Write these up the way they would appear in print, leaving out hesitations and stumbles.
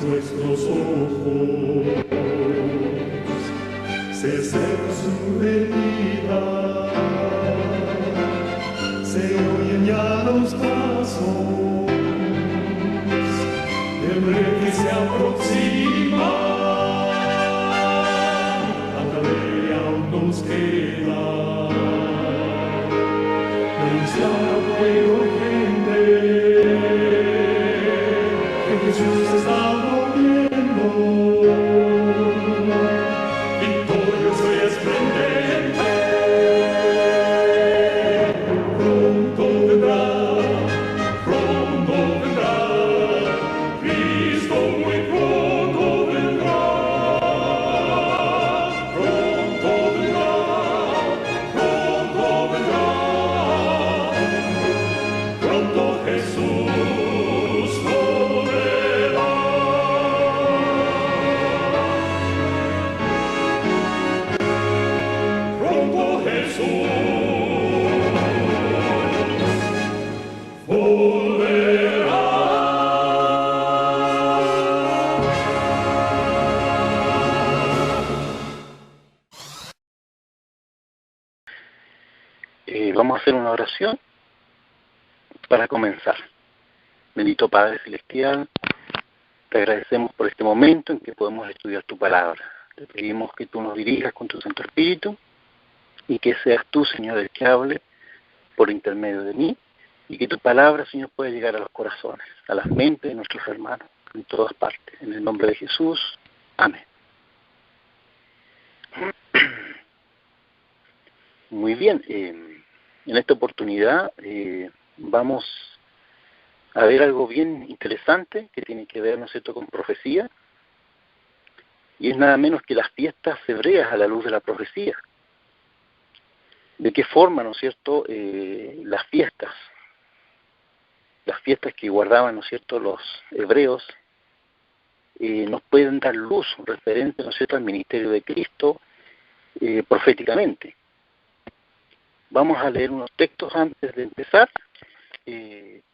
nuestros ojos, se seca su herida, se oyen ya los pasos del rey que se aproxima. Tanta ley aún nos queda, anunciar al pueblo que Jesús está volviendo, victorioso y esplendente. Pronto vendrá, Cristo muy pronto vendrá. Pronto vendrá, pronto Jesús volverá. Pronto Jesús volverá. Vamos a hacer una oración para comenzar. Bendito Padre Celestial, te agradecemos por este momento en que podemos estudiar tu palabra. Te pedimos que tú nos dirijas con tu Santo Espíritu y que seas tú, Señor, el que hable por intermedio de mí, y que tu palabra, Señor, pueda llegar a los corazones, a las mentes de nuestros hermanos, en todas partes. En el nombre de Jesús. Amén. Muy bien. En esta oportunidad vamos a ver algo bien interesante que tiene que ver, ¿no es cierto?, con profecía, y es nada menos que las fiestas hebreas a la luz de la profecía. ¿De qué forma, ¿no es cierto?, las fiestas que guardaban, ¿no es cierto?, los hebreos nos pueden dar luz referente, ¿no es cierto?, al ministerio de Cristo proféticamente. Vamos a leer unos textos antes de empezar,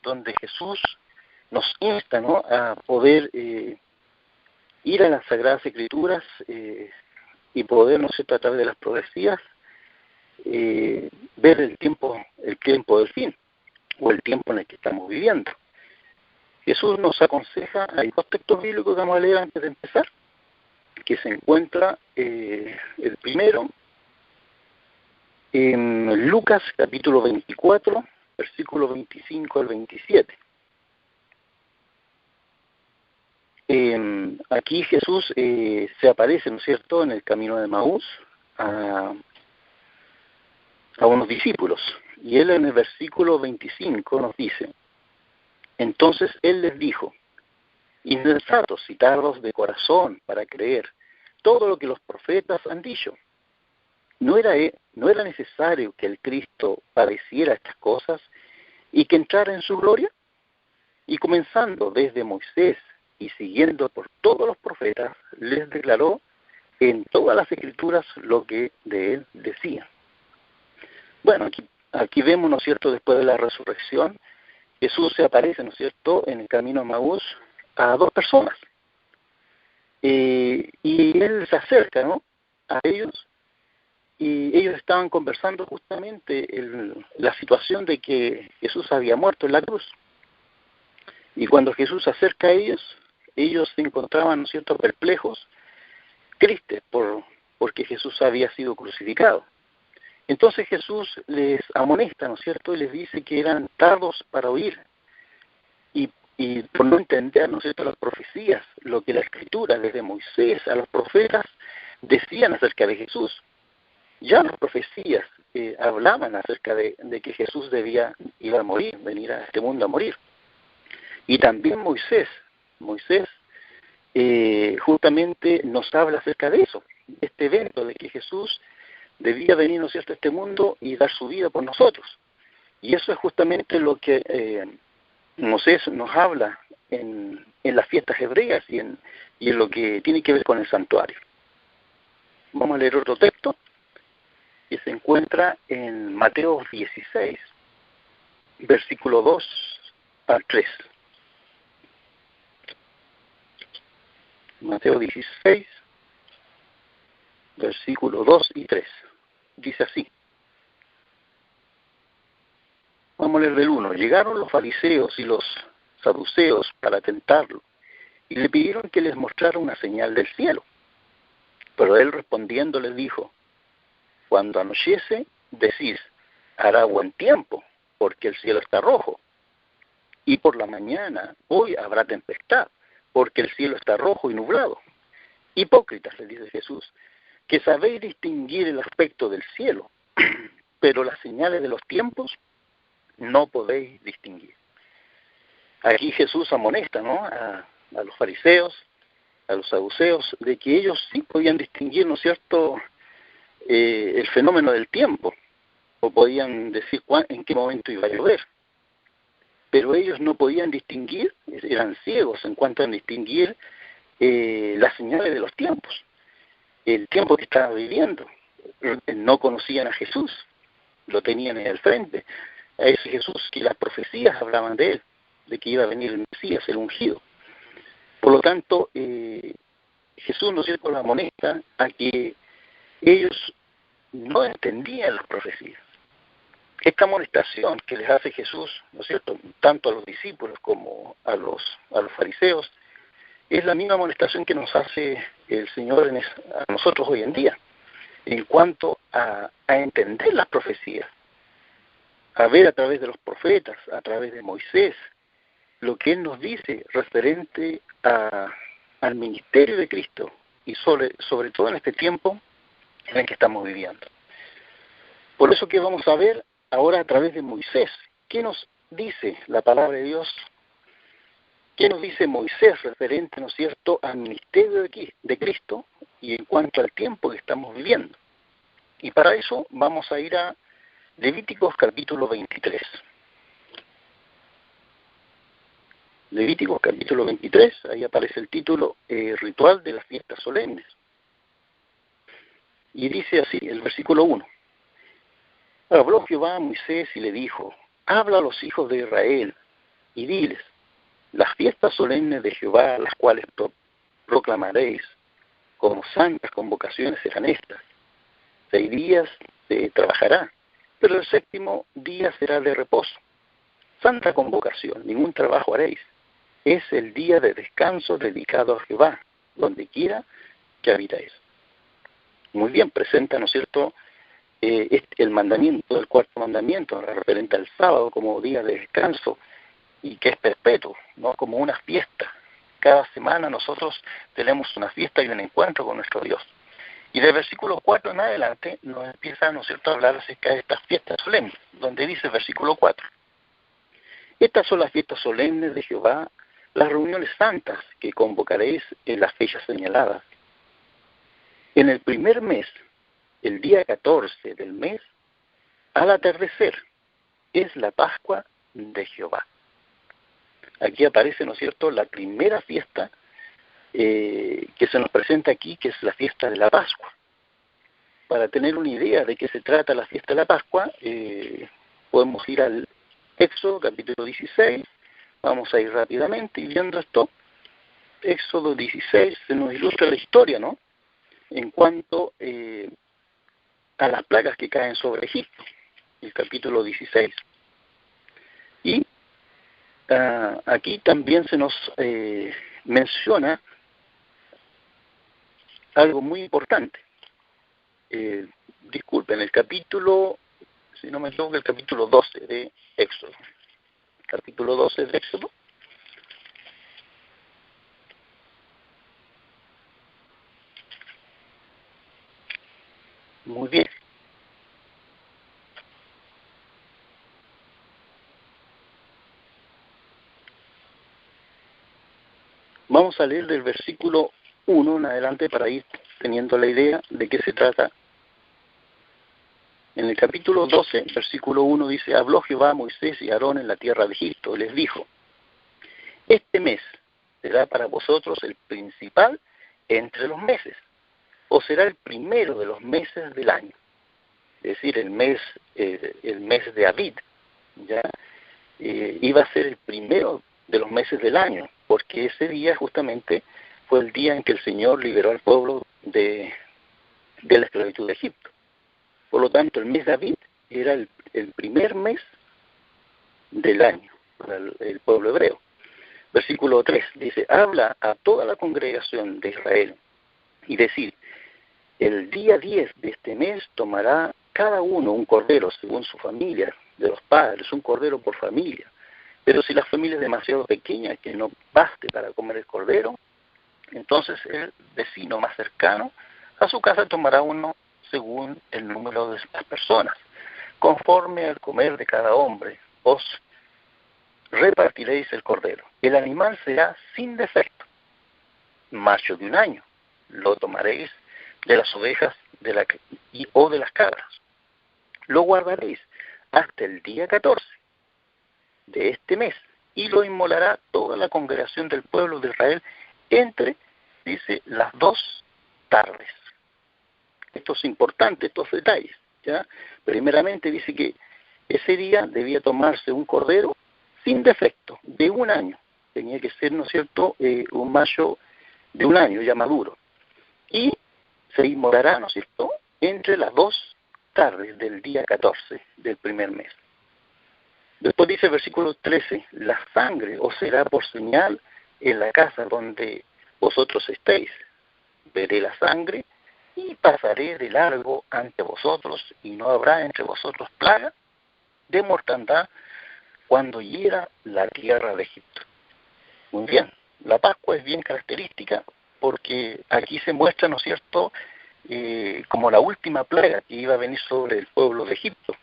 donde Jesús nos insta, ¿no?, a poder ir a las Sagradas Escrituras y poder, ¿no es cierto?, a través de las profecías, ver el tiempo del fin, o el tiempo en el que estamos viviendo. Jesús nos aconseja, hay dos textos bíblicos que vamos a leer antes de empezar, que se encuentra el primero en Lucas capítulo 24, versículo 25 al 27. Aquí Jesús se aparece, ¿no es cierto?, en el camino de Maús a unos discípulos, y él en el versículo 25 nos dice: entonces él les dijo: insensatos y tardos de corazón para creer todo lo que los profetas han dicho. ¿No era necesario que el Cristo padeciera estas cosas y que entrara en su gloria? Y comenzando desde Moisés y siguiendo por todos los profetas, les declaró en todas las Escrituras lo que de él decían. Bueno, aquí vemos, ¿no es cierto?, después de la resurrección, Jesús se aparece, ¿no es cierto?, en el camino a Maús a dos personas. Y él se acerca, ¿no?, a ellos, y ellos estaban conversando justamente la situación de que Jesús había muerto en la cruz. Y cuando Jesús se acerca a ellos se encontraban, ¿no es cierto?, perplejos, tristes porque Jesús había sido crucificado. Entonces Jesús les amonesta, ¿no es cierto?, y les dice que eran tardos para oír y por no entender, ¿no es cierto?, las profecías, lo que la Escritura, desde Moisés a los profetas, decían acerca de Jesús. Ya las profecías hablaban acerca de que Jesús iba a morir, venir a este mundo a morir. Y también Moisés justamente nos habla acerca de eso, de este evento, de que Jesús debía venir, ¿no es cierto?, a este mundo y dar su vida por nosotros. Y eso es justamente lo que Moisés nos habla en las fiestas hebreas y en lo que tiene que ver con el santuario. Vamos a leer otro texto que se encuentra en Mateo 16, versículo 2 al 3. Mateo 16, versículos 2 y 3. Dice así. Vamos a leer del 1. Llegaron los fariseos y los saduceos para tentarlo, y le pidieron que les mostrara una señal del cielo. Pero él respondiendo les dijo, cuando anochece, decís, hará buen tiempo, porque el cielo está rojo. Y por la mañana, hoy habrá tempestad, porque el cielo está rojo y nublado. Hipócritas, le dice Jesús, que sabéis distinguir el aspecto del cielo, pero las señales de los tiempos no podéis distinguir. Aquí Jesús amonesta, ¿no?, a los fariseos, a los saduceos, de que ellos sí podían distinguir, ¿no es cierto?, el fenómeno del tiempo, o podían decir en qué momento iba a llover. Pero ellos no podían distinguir, eran ciegos en cuanto a distinguir las señales de los tiempos, el tiempo que estaban viviendo. No conocían a Jesús, lo tenían en el frente, a ese Jesús que las profecías hablaban de él, de que iba a venir el Mesías, el ungido. Por lo tanto, Jesús, ¿no es cierto?, la amonesta a que ellos no entendían las profecías. Esta amonestación que les hace Jesús, ¿no es cierto?, tanto a los discípulos como a los fariseos, es la misma amonestación que nos hace el Señor a nosotros hoy en día, en cuanto a entender las profecías, a ver a través de los profetas, a través de Moisés, lo que Él nos dice referente al ministerio de Cristo, y sobre todo en este tiempo en el que estamos viviendo. Por eso que vamos a ver ahora a través de Moisés, ¿qué nos dice la palabra de Dios? ¿Qué nos dice Moisés referente, ¿no es cierto?, al ministerio de Cristo y en cuanto al tiempo que estamos viviendo? Y para eso vamos a ir a Levíticos capítulo 23. Levíticos capítulo 23, ahí aparece el título Ritual de las fiestas solemnes. Y dice así, el versículo 1. Habló Jehová a Moisés y le dijo, habla a los hijos de Israel y diles, las fiestas solemnes de Jehová, las cuales proclamaréis como santas convocaciones serán estas. 6 días se trabajará, pero el 7º día será de reposo. Santa convocación, ningún trabajo haréis. Es el día de descanso dedicado a Jehová, donde quiera que habitáis. Muy bien, presenta, ¿no es cierto?, el mandamiento, el 4º mandamiento, referente al sábado como día de descanso, y que es perpetuo, ¿no?, como una fiesta. Cada semana nosotros tenemos una fiesta y un encuentro con nuestro Dios. Y del versículo 4 en adelante nos empieza, ¿no es cierto?, a hablar acerca de estas fiestas solemnes, donde dice el versículo 4. Estas son las fiestas solemnes de Jehová, las reuniones santas que convocaréis en las fechas señaladas. En el primer mes, el día 14 del mes, al atardecer, es la Pascua de Jehová. Aquí aparece, ¿no es cierto?, la primera fiesta que se nos presenta aquí, que es la fiesta de la Pascua. Para tener una idea de qué se trata la fiesta de la Pascua, podemos ir al Éxodo, capítulo 16, vamos a ir rápidamente y viendo esto, Éxodo 16 se nos ilustra la historia, ¿no?, en cuanto a las plagas que caen sobre Egipto, el capítulo 16. Y aquí también se nos menciona algo muy importante. Disculpen, el capítulo, si no me equivoco, el capítulo 12 de Éxodo. Capítulo 12 de Éxodo. Muy bien. Vamos a leer del versículo 1 en adelante para ir teniendo la idea de qué se trata. En el capítulo 12, versículo 1 dice, habló Jehová a Moisés y a Aarón en la tierra de Egipto, y les dijo, este mes será para vosotros el principal entre los meses, o será el primero de los meses del año, es decir, el mes de Abib, ¿ya? Iba a ser el primero de los meses del año, porque ese día justamente fue el día en que el Señor liberó al pueblo de la esclavitud de Egipto. Por lo tanto, el mes de Abib era el primer mes del año para el pueblo hebreo. Versículo 3 dice: habla a toda la congregación de Israel y decir: el día 10 de este mes tomará cada uno un cordero según su familia, de los padres, un cordero por familia. Pero si la familia es demasiado pequeña que no baste para comer el cordero, entonces el vecino más cercano a su casa tomará uno según el número de las personas. Conforme al comer de cada hombre, os repartiréis el cordero. El animal será sin defecto, macho de un año. Lo tomaréis de las ovejas o de las cabras. Lo guardaréis hasta el día 14 de este mes, y lo inmolará toda la congregación del pueblo de Israel entre, dice, las 2 tardes. Esto es importante, estos detalles, ¿ya? Primeramente dice que ese día debía tomarse un cordero sin defecto, de un año. Tenía que ser, ¿no es cierto?, un macho de un año, ya maduro. Y se inmolará, ¿no es cierto?, entre las 2 tardes del día 14 del primer mes. Después dice el versículo 13: la sangre os será por señal en la casa donde vosotros estéis. Veré la sangre y pasaré de largo ante vosotros, y no habrá entre vosotros plaga de mortandad cuando hiera la tierra de Egipto. Muy bien, la Pascua es bien característica porque aquí se muestra, ¿no es cierto?, como la última plaga que iba a venir sobre el pueblo de Egipto,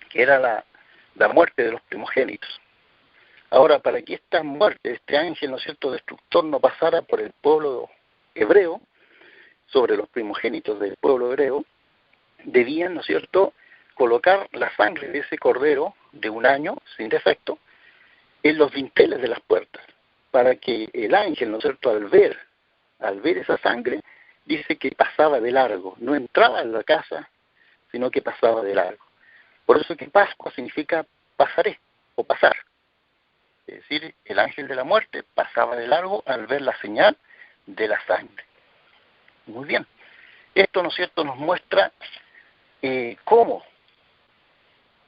que era la muerte de los primogénitos. Ahora, para que esta muerte, este ángel, ¿no es cierto?, destructor, no pasara por el pueblo hebreo, sobre los primogénitos del pueblo hebreo, debían, ¿no es cierto?, colocar la sangre de ese cordero de un año, sin defecto, en los dinteles de las puertas, para que el ángel, ¿no es cierto?, al ver esa sangre, dice que pasaba de largo, no entraba en la casa, sino que pasaba de largo. Por eso que Pascua significa pasaré, o pasar. Es decir, el ángel de la muerte pasaba de largo al ver la señal de la sangre. Muy bien. Esto, ¿no es cierto?, nos muestra cómo,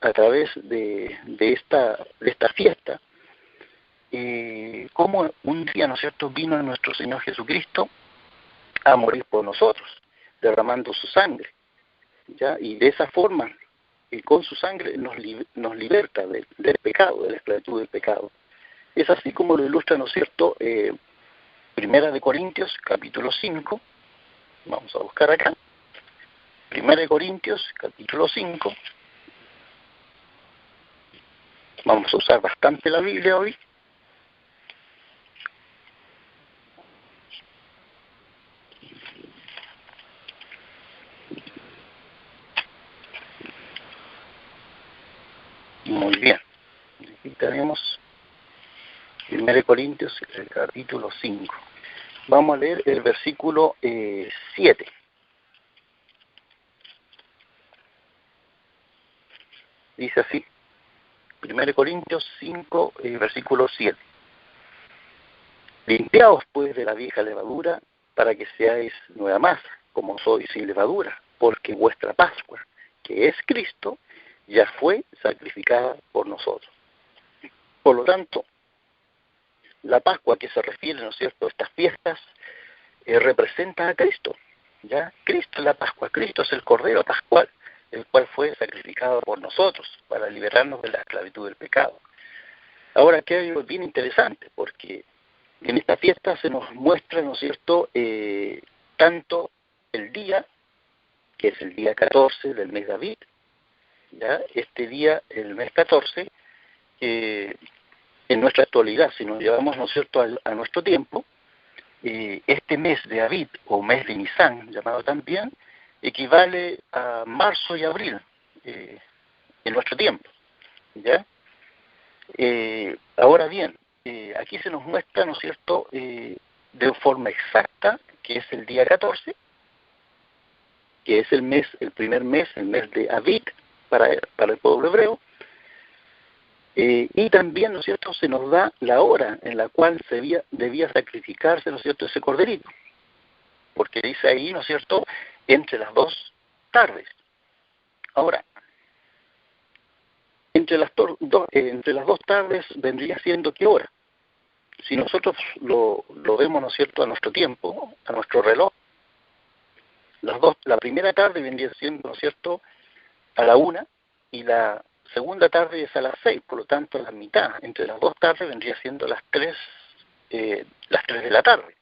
a través de esta fiesta, cómo un día, ¿no es cierto?, vino nuestro Señor Jesucristo a morir por nosotros, derramando su sangre, ¿ya? Y de esa forma, con su sangre nos liberta del pecado, de la esclavitud del pecado. Es así como lo ilustra, ¿no es cierto?, Primera de Corintios, capítulo 5, vamos a buscar acá, Primera de Corintios, capítulo 5, vamos a usar bastante la Biblia hoy. Muy bien, aquí tenemos 1 Corintios, el capítulo 5. Vamos a leer el versículo 7. Dice así, 1 Corintios 5, versículo 7. Limpiaos pues de la vieja levadura, para que seáis nueva masa, como sois sin levadura, porque vuestra Pascua, que es Cristo, ya fue sacrificada por nosotros. Por lo tanto, la Pascua, que se refiere, ¿no es cierto?, a estas fiestas, representa a Cristo, ¿ya? Cristo es la Pascua, Cristo es el Cordero Pascual, el cual fue sacrificado por nosotros para liberarnos de la esclavitud del pecado. Ahora, aquí hay algo bien interesante, porque en esta fiesta se nos muestra, ¿no es cierto?, tanto el día, que es el día 14 del mes de Abib, ¿ya? Este día, el mes 14, en nuestra actualidad, si nos llevamos, ¿no es cierto?, a nuestro tiempo, este mes de Abib, o mes de Nisan, llamado también, equivale a marzo y abril en nuestro tiempo, ¿ya? Ahora bien, aquí se nos muestra, ¿no es cierto?, de forma exacta, que es el día 14, que es el primer mes, el mes de Abib para el pueblo hebreo, Y también, ¿no es cierto?, se nos da la hora en la cual debía sacrificarse, ¿no es cierto?, ese corderito. Porque dice ahí, ¿no es cierto?, entre las 2 tardes. Ahora, entre las 2 tardes vendría siendo ¿qué hora? Si nosotros lo vemos, ¿no es cierto?, a nuestro tiempo, a nuestro reloj, la primera tarde vendría siendo, ¿no es cierto?, a la 1, y la segunda tarde es a las 6, por lo tanto a la mitad, entre las 2 tardes vendría siendo las 3 de la tarde.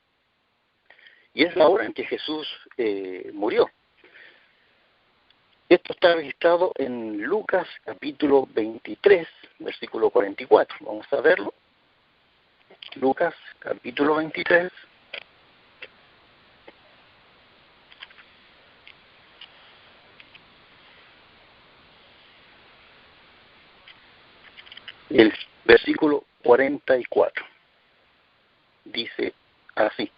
Y es la hora en que Jesús murió. Esto está registrado en Lucas capítulo 23, versículo 44. Vamos a verlo. Lucas capítulo 23. El versículo 44 dice así: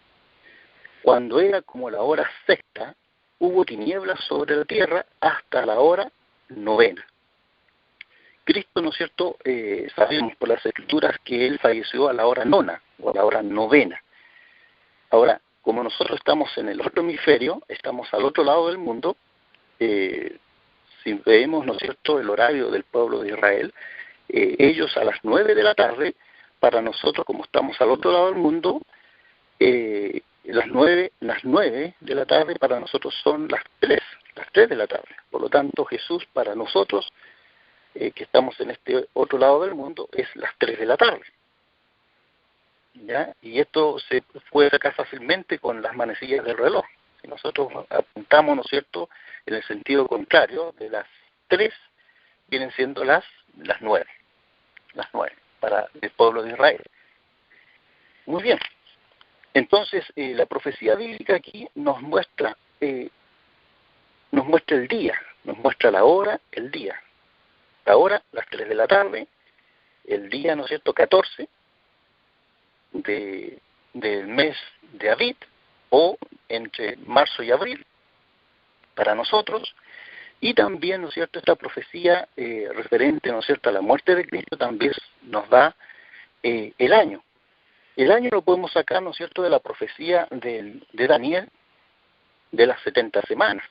cuando era como la hora sexta, hubo tinieblas sobre la tierra hasta la hora 9. Cristo, ¿no es cierto?, sabemos por las Escrituras que Él falleció a la hora 9, o a la hora 9. Ahora, como nosotros estamos en el otro hemisferio, estamos al otro lado del mundo, si vemos, ¿no es cierto?, el horario del pueblo de Israel, ellos a las 9 de la tarde, para nosotros, como estamos al otro lado del mundo, las 9 de la tarde para nosotros son las 3 de la tarde. Por lo tanto, Jesús para nosotros, que estamos en este otro lado del mundo, es las 3 de la tarde. ¿Ya? Y esto se puede sacar fácilmente con las manecillas del reloj. Si nosotros apuntamos, ¿no es cierto?, en el sentido contrario, de las 3 vienen siendo las 9 para el pueblo de Israel. Muy bien. Entonces, la profecía bíblica aquí nos muestra el día, nos muestra la hora, el día. La hora, las 3 de la tarde, el día, ¿no es cierto?, 14 del mes de Abib, o entre marzo y abril, para nosotros. Y también, ¿no es cierto?, esta profecía referente, ¿no es cierto?, a la muerte de Cristo también nos da el año. El año lo podemos sacar, ¿no es cierto?, de la profecía de Daniel de las 70 semanas,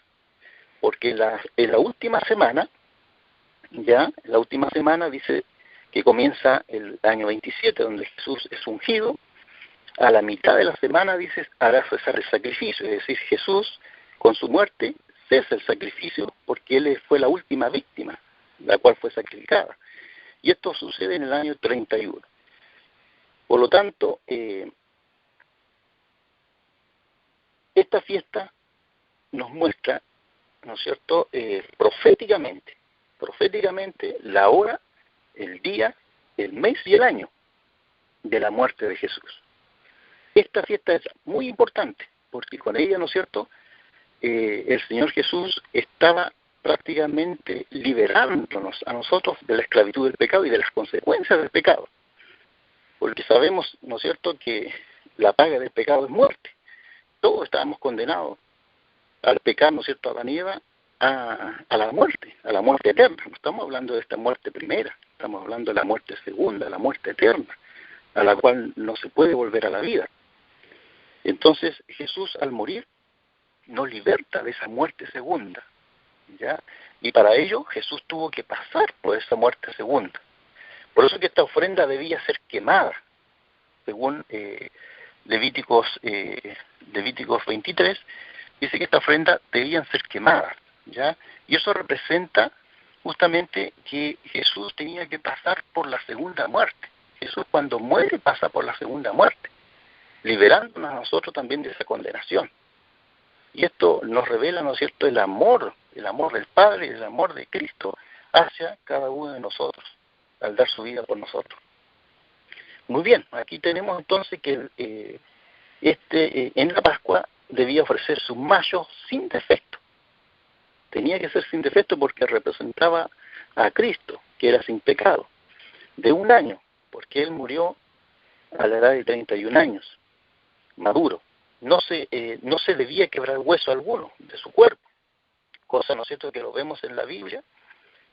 porque en la última semana, la última semana dice que comienza el año 27, donde Jesús es ungido. A la mitad de la semana dice, hará cesar el sacrificio, es decir, Jesús con su muerte cesa el sacrificio porque Él fue la última víctima, la cual fue sacrificada. Y esto sucede en el año 31. Por lo tanto, esta fiesta nos muestra, ¿no es cierto?, proféticamente la hora, el día, el mes y el año de la muerte de Jesús. Esta fiesta es muy importante porque con ella, ¿no es cierto?, el Señor Jesús estaba prácticamente liberándonos a nosotros de la esclavitud del pecado y de las consecuencias del pecado. Porque sabemos, ¿no es cierto?, que la paga del pecado es muerte. Todos estábamos condenados al pecado, ¿no es cierto?, Adán y Eva, a la muerte eterna. No estamos hablando de esta muerte primera, estamos hablando de la muerte segunda, la muerte eterna, a la cual no se puede volver a la vida. Entonces, Jesús al morir nos liberta de esa muerte segunda, ¿ya? Y para ello Jesús tuvo que pasar por esa muerte segunda. Por eso que esta ofrenda debía ser quemada, según Levíticos 23, dice que esta ofrenda debían ser quemadas, ¿ya? Y eso representa justamente que Jesús tenía que pasar por la segunda muerte. Jesús cuando muere pasa por la segunda muerte, liberándonos a nosotros también de esa condenación. Y esto nos revela, ¿no es cierto?, el amor del Padre y el amor de Cristo hacia cada uno de nosotros, al dar su vida por nosotros. Muy bien, aquí tenemos entonces que en la Pascua debía ofrecerse un mayo sin defecto. Tenía que ser sin defecto porque representaba a Cristo, que era sin pecado, de 1 año, porque Él murió a la edad de 31 años, maduro. No se debía quebrar hueso alguno de su cuerpo, cosa, ¿no es cierto?, que lo vemos en la Biblia,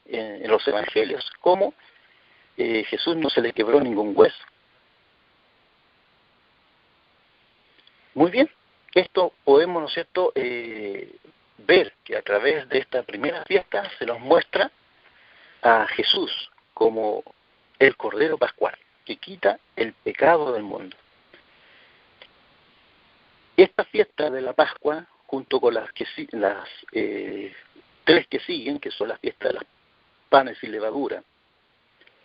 en los evangelios, como Jesús no se le quebró ningún hueso. Muy bien, esto podemos, ¿no es cierto?, ver que a través de esta primera fiesta se nos muestra a Jesús como el Cordero Pascual, que quita el pecado del mundo. Esta fiesta de la Pascua, junto con las tres que siguen, que son la fiesta de las panes sin levadura,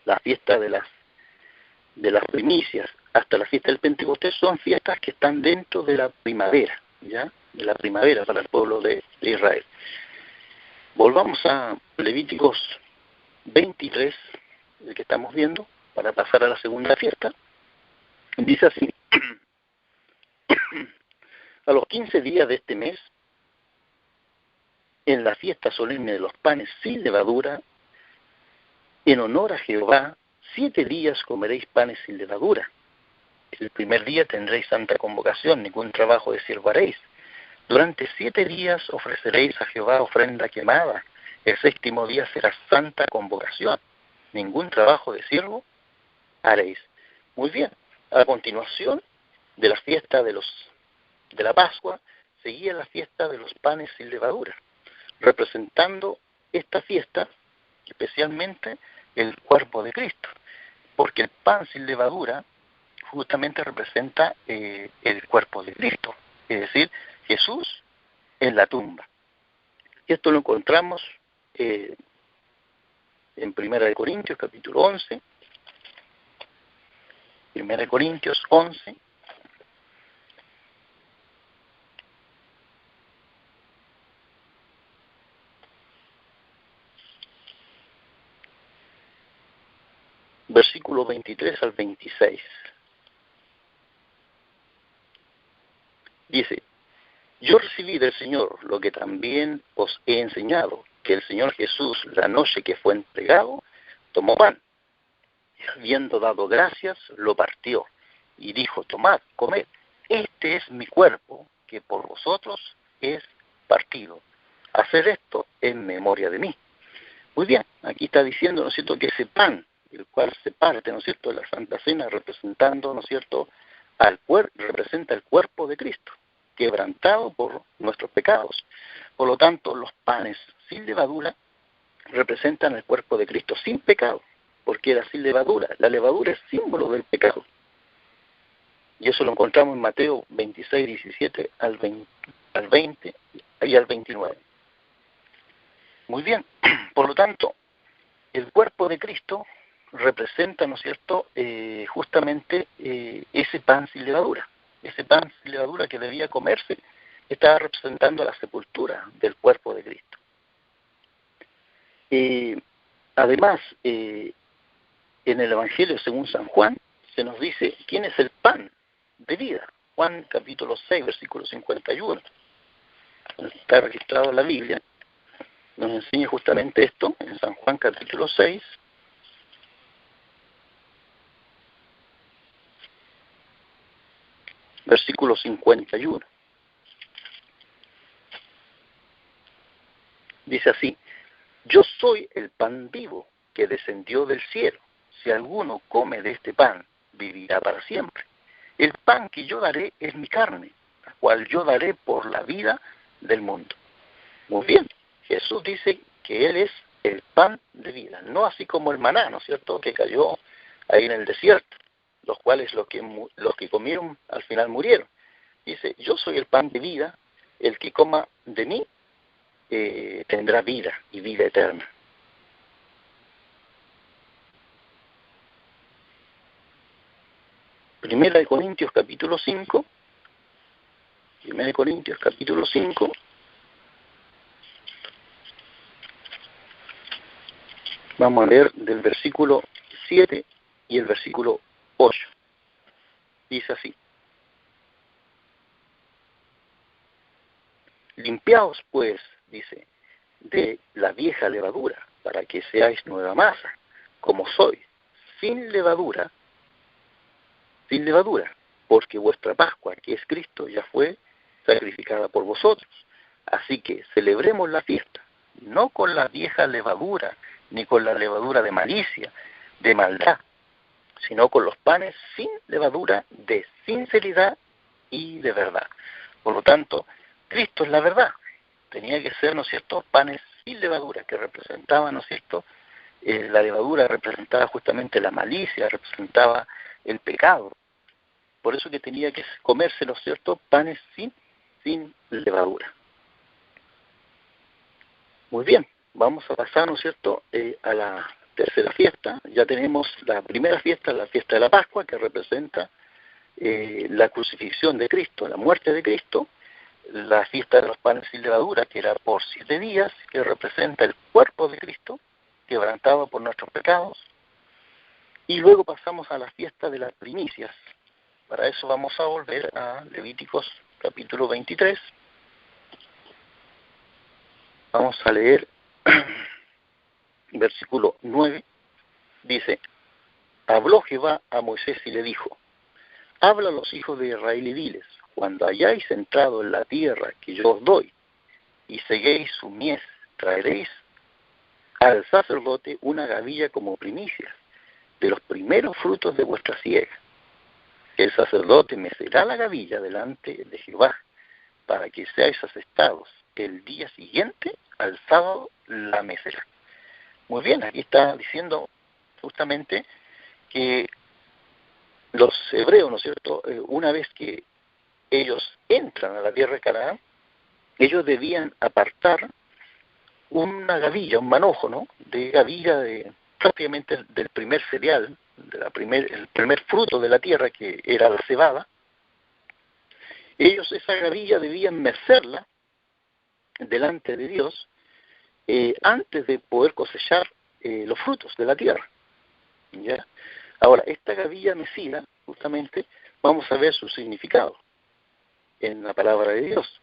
la fiesta de las primicias, hasta la fiesta del Pentecostés, son fiestas que están dentro de la primavera, ¿ya? De la primavera para el pueblo de Israel. Volvamos a Levíticos 23, el que estamos viendo, para pasar a la segunda fiesta. Dice así: a los 15 días de este mes, en la fiesta solemne de los panes sin levadura, en honor a Jehová, 7 días comeréis panes sin levadura. El primer día tendréis santa convocación, ningún trabajo de siervo haréis. Durante 7 días ofreceréis a Jehová ofrenda quemada. El 7º día será santa convocación, ningún trabajo de siervo haréis. Muy bien, a continuación de la fiesta de la Pascua, seguía la fiesta de los panes sin levadura, representando esta fiesta especialmente el cuerpo de Cristo, porque el pan sin levadura justamente representa el cuerpo de Cristo, es decir, Jesús en la tumba. Y esto lo encontramos en 1 Corintios capítulo 11, 1 Corintios 11, versículo 23 al 26. Dice: yo recibí del Señor lo que también os he enseñado, que el Señor Jesús, la noche que fue entregado, tomó pan, y habiendo dado gracias, lo partió, y dijo: tomad, comed, este es mi cuerpo, que por vosotros es partido. Haced esto en memoria de mí. Muy bien, aquí está diciendo, ¿no es cierto?, que ese pan, el cual se parte, ¿no es cierto?, de la Santa Cena, representando, ¿no es cierto?, representa el cuerpo de Cristo, quebrantado por nuestros pecados. Por lo tanto, los panes sin levadura representan el cuerpo de Cristo sin pecado, porque era sin levadura. La levadura es símbolo del pecado. Y eso lo encontramos en Mateo 26, 17 al 20 y al 29. Muy bien, por lo tanto, el cuerpo de Cristo representa, ¿no es cierto?, justamente ese pan sin levadura. Ese pan sin levadura que debía comerse estaba representando la sepultura del cuerpo de Cristo. Además, en el Evangelio según San Juan, se nos dice quién es el pan de vida. Juan capítulo 6, versículo 51. Está registrado en la Biblia. Nos enseña justamente esto, en San Juan capítulo 6, versículo 51. Dice así: yo soy el pan vivo que descendió del cielo. Si alguno come de este pan, vivirá para siempre. El pan que yo daré es mi carne, la cual yo daré por la vida del mundo. Muy bien, Jesús dice que Él es el pan de vida, no así como el maná, ¿no es cierto?, que cayó ahí en el desierto, los cuales los que comieron al final murieron. Dice: yo soy el pan de vida, el que coma de mí tendrá vida y vida eterna. Primera de Corintios capítulo 5, vamos a leer del versículo 7 y el versículo 8. Dice así: limpiaos pues, dice, de la vieja levadura, para que seáis nueva masa, como sois, sin levadura, porque vuestra Pascua, que es Cristo, ya fue sacrificada por vosotros. Así que celebremos la fiesta, no con la vieja levadura, ni con la levadura de malicia, de maldad, sino con los panes sin levadura, de sinceridad y de verdad. Por lo tanto, Cristo es la verdad. Tenía que ser, ¿no es cierto?, panes sin levadura, que representaban, ¿no es cierto?, la levadura representaba justamente la malicia, representaba el pecado. Por eso que tenía que comerse, ¿no es cierto?, panes sin levadura. Muy bien, vamos a pasar, ¿no es cierto?, a la tercera fiesta. Ya tenemos la primera fiesta, la fiesta de la Pascua, que representa la crucifixión de Cristo, la muerte de Cristo. La fiesta de los panes sin levadura, que era por 7 días, que representa el cuerpo de Cristo, quebrantado por nuestros pecados. Y luego pasamos a la fiesta de las primicias. Para eso vamos a volver a Levíticos capítulo 23. Vamos a leer versículo 9. Dice: habló Jehová a Moisés y le dijo: habla a los hijos de Israel y diles: cuando hayáis entrado en la tierra que yo os doy, y seguéis su mies, traeréis al sacerdote una gavilla como primicia de los primeros frutos de vuestra siega. El sacerdote mecerá la gavilla delante de Jehová, para que seáis asestados. El día siguiente, al sábado, la mecerá. Muy bien, aquí está diciendo justamente que los hebreos, ¿no es cierto?, una vez que ellos entran a la tierra de Canaán, ellos debían apartar una gavilla, un manojo, ¿no?, de gavilla de prácticamente del primer cereal, el primer fruto de la tierra, que era la cebada. Ellos esa gavilla debían mecerla delante de Dios antes de poder cosechar los frutos de la tierra. ¿Ya? Ahora, esta gavilla mecida, justamente, vamos a ver su significado en la palabra de Dios.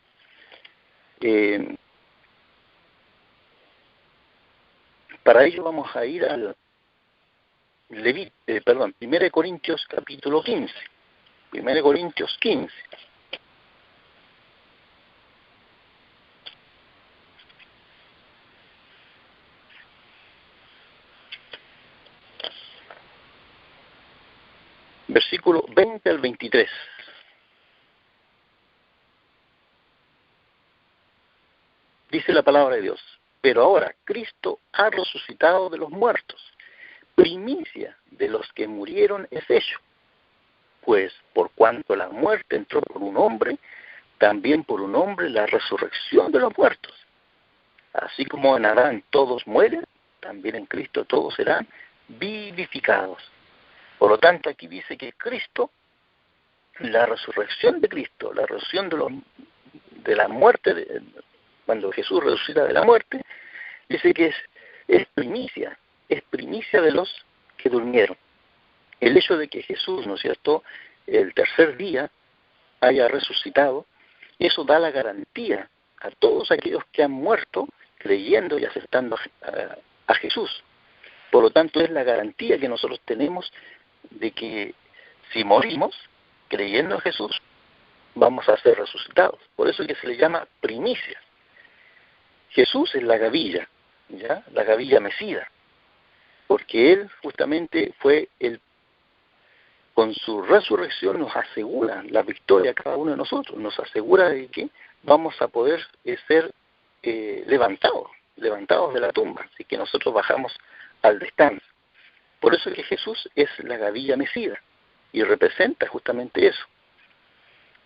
Para ello vamos a ir al 1 Corintios capítulo 15. 1 Corintios 15. Versículo 20 al 23. Dice la palabra de Dios: pero ahora Cristo ha resucitado de los muertos, primicia de los que murieron es hecho. Pues por cuanto la muerte entró por un hombre, también por un hombre la resurrección de los muertos. Así como en Adán todos mueren, también en Cristo todos serán vivificados. Por lo tanto, aquí dice que Cristo, la resurrección de Cristo, la resurrección de la muerte, cuando Jesús resucita de la muerte, dice que es primicia de los que durmieron. El hecho de que Jesús, ¿no es cierto?, el tercer día haya resucitado, eso da la garantía a todos aquellos que han muerto creyendo y aceptando a Jesús. Por lo tanto, es la garantía que nosotros tenemos de que si morimos creyendo en Jesús, vamos a ser resucitados. Por eso es que se le llama primicia. Jesús es la gavilla, ¿ya?, la gavilla mecida, porque Él justamente fue con su resurrección nos asegura la victoria a cada uno de nosotros, nos asegura de que vamos a poder ser levantados de la tumba, así que nosotros bajamos al descanso. Por eso es que Jesús es la gavilla mecida y representa justamente eso.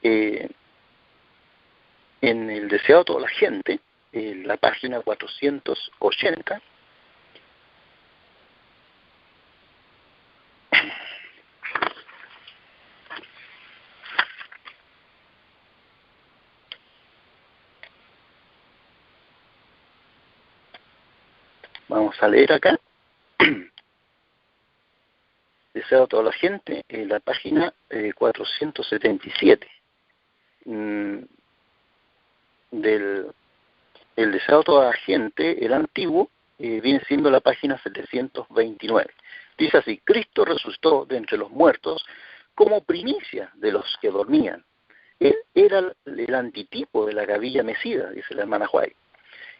En el Deseado de toda la gente, en la página 480, vamos a leer acá, Deseado a toda la gente, en la página 477 del el Deseado a toda la gente, el antiguo, viene siendo la página 729. Dice así: Cristo resucitó de entre los muertos como primicia de los que dormían. Él era el antitipo de la gavilla mecida, dice la hermana White,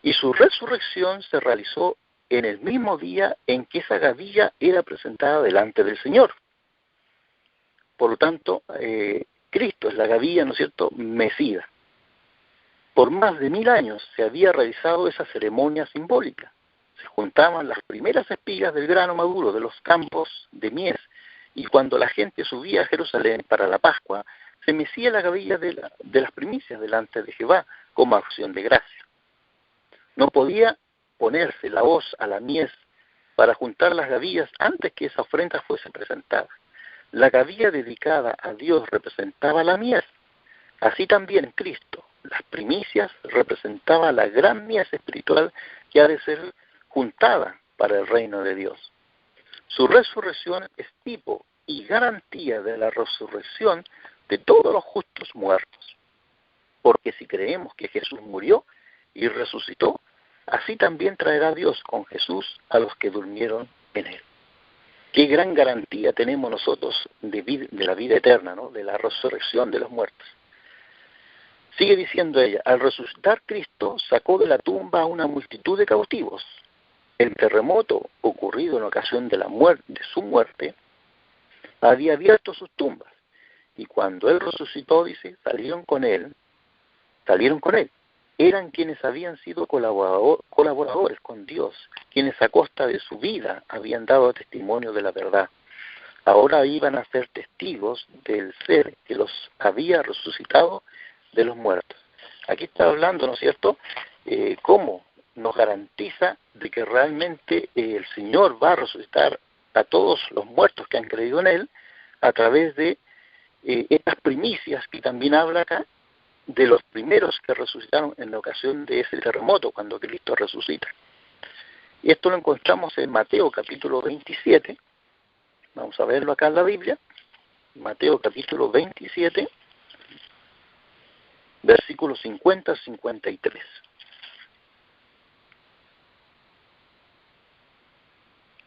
y su resurrección se realizó en el mismo día en que esa gavilla era presentada delante del Señor. Por lo tanto, Cristo es la gavilla, ¿no es cierto?, mecida. Por más de 1000 años se había realizado esa ceremonia simbólica. Se juntaban las primeras espigas del grano maduro de los campos de mies, y cuando la gente subía a Jerusalén para la Pascua, se mecía la gavilla de las primicias delante de Jehová como acción de gracia. No podía ponerse la hoz a la mies para juntar las gavillas antes que esa ofrenda fuese presentada. La gavilla dedicada a Dios representaba la mies. Así también Cristo, las primicias, representaba la gran mies espiritual que ha de ser juntada para el reino de Dios. Su resurrección es tipo y garantía de la resurrección de todos los justos muertos. Porque si creemos que Jesús murió y resucitó, así también traerá Dios con Jesús a los que durmieron en él. Qué gran garantía tenemos nosotros de la vida eterna, ¿no?, de la resurrección de los muertos. Sigue diciendo ella, al resucitar Cristo sacó de la tumba a una multitud de cautivos. El terremoto ocurrido en ocasión de su muerte había abierto sus tumbas, y cuando él resucitó, dice, salieron con él. Eran quienes habían sido colaboradores con Dios, quienes a costa de su vida habían dado testimonio de la verdad. Ahora iban a ser testigos del ser que los había resucitado de los muertos. Aquí está hablando, ¿no es cierto?, cómo nos garantiza de que realmente el Señor va a resucitar a todos los muertos que han creído en Él a través de estas primicias que también habla acá, de los primeros que resucitaron en la ocasión de ese terremoto, cuando Cristo resucita. Y esto lo encontramos en Mateo capítulo 27, vamos a verlo acá en la Biblia, Mateo capítulo 27, versículos 50 al 53.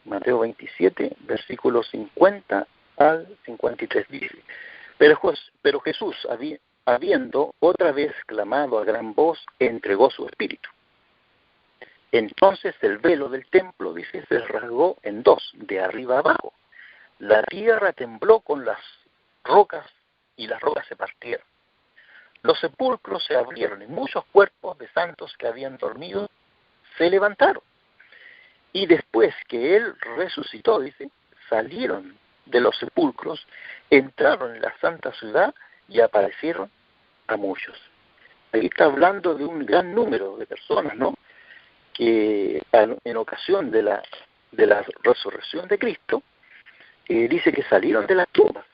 Mateo 27, versículos 50 al 53 dice, pero Jesús, habiendo otra vez clamado a gran voz, entregó su espíritu. Entonces el velo del templo, dice, se rasgó en dos, de arriba abajo. La tierra tembló con las rocas, y las rocas se partieron. Los sepulcros se abrieron, y muchos cuerpos de santos que habían dormido se levantaron. Y después que Él resucitó, dice, salieron de los sepulcros, entraron en la santa ciudad y aparecieron a muchos. Aquí está hablando de un gran número de personas, ¿no?, que en ocasión de la resurrección de Cristo, dice que salieron de las tumbas.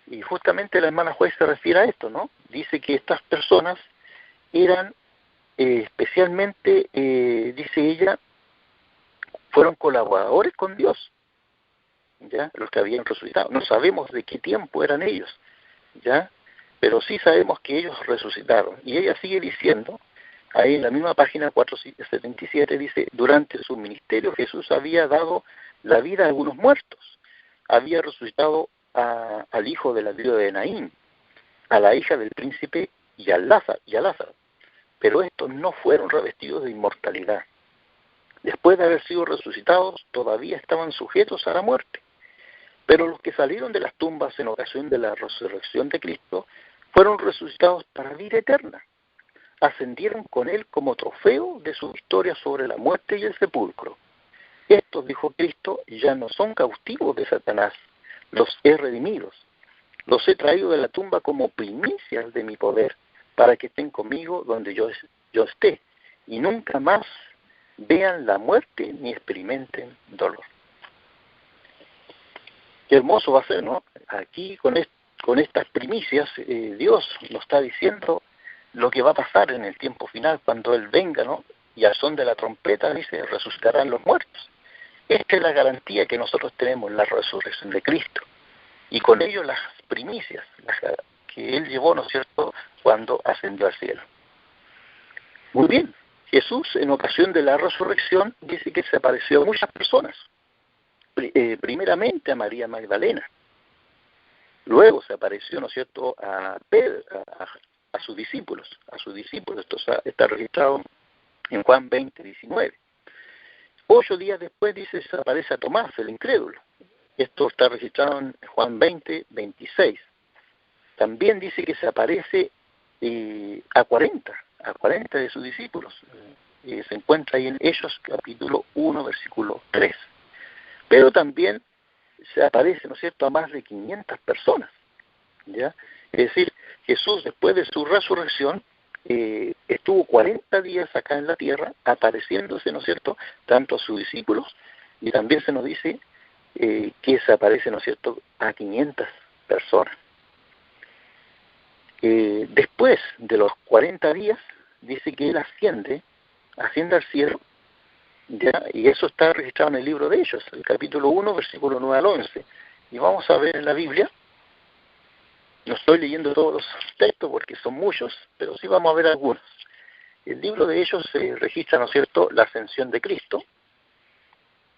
Y justamente la hermana Juez se refiere a esto, ¿no? Dice que estas personas eran especialmente, dice ella, fueron colaboradores con Dios, ¿ya?, los que habían resucitado. No sabemos de qué tiempo eran ellos, ¿ya?, pero sí sabemos que ellos resucitaron. Y ella sigue diciendo, ahí en la misma página 477, dice, durante su ministerio Jesús había dado la vida a algunos muertos. Había resucitado al hijo de la viuda de Naín, a la hija del príncipe y a Lázaro. Pero estos no fueron revestidos de inmortalidad. Después de haber sido resucitados, todavía estaban sujetos a la muerte. Pero los que salieron de las tumbas en ocasión de la resurrección de Cristo fueron resucitados para vida eterna. Ascendieron con Él como trofeo de su victoria sobre la muerte y el sepulcro. Estos, dijo Cristo, ya no son cautivos de Satanás, los he redimido. Los he traído de la tumba como primicias de mi poder, para que estén conmigo donde yo esté, y nunca más vean la muerte ni experimenten dolor. Qué hermoso va a ser, ¿no? Aquí con estas primicias Dios nos está diciendo lo que va a pasar en el tiempo final cuando Él venga, ¿no? Y al son de la trompeta, dice, resucitarán los muertos. Esta es la garantía que nosotros tenemos, la resurrección de Cristo. Y con ello las primicias que Él llevó, ¿no es cierto?, cuando ascendió al cielo. Muy bien. Jesús, en ocasión de la resurrección, dice que se apareció a muchas personas. Primeramente a María Magdalena. Luego se apareció, ¿no es cierto?, a Pedro, a sus discípulos. Esto está registrado en Juan 20, 19. 8 días después, dice, se aparece a Tomás, el incrédulo. Esto está registrado en Juan 20, 26. También dice que se aparece a 40 de sus discípulos. Se encuentra ahí en Hechos capítulo 1, versículo 3. Pero también se aparece, ¿no es cierto?, a más de 500 personas, ¿ya? Es decir, Jesús, después de su resurrección, estuvo 40 días acá en la tierra, apareciéndose, ¿no es cierto?, tanto a sus discípulos, y también se nos dice que se aparece, ¿no es cierto?, a 500 personas. Después de los 40 días, dice que Él asciende al cielo, ¿ya? Y eso está registrado en el libro de Hechos, el capítulo 1, versículo 9 al 11. Y vamos a ver en la Biblia, no estoy leyendo todos los textos porque son muchos, pero sí vamos a ver algunos. El libro de Hechos registra, ¿no es cierto?, la ascensión de Cristo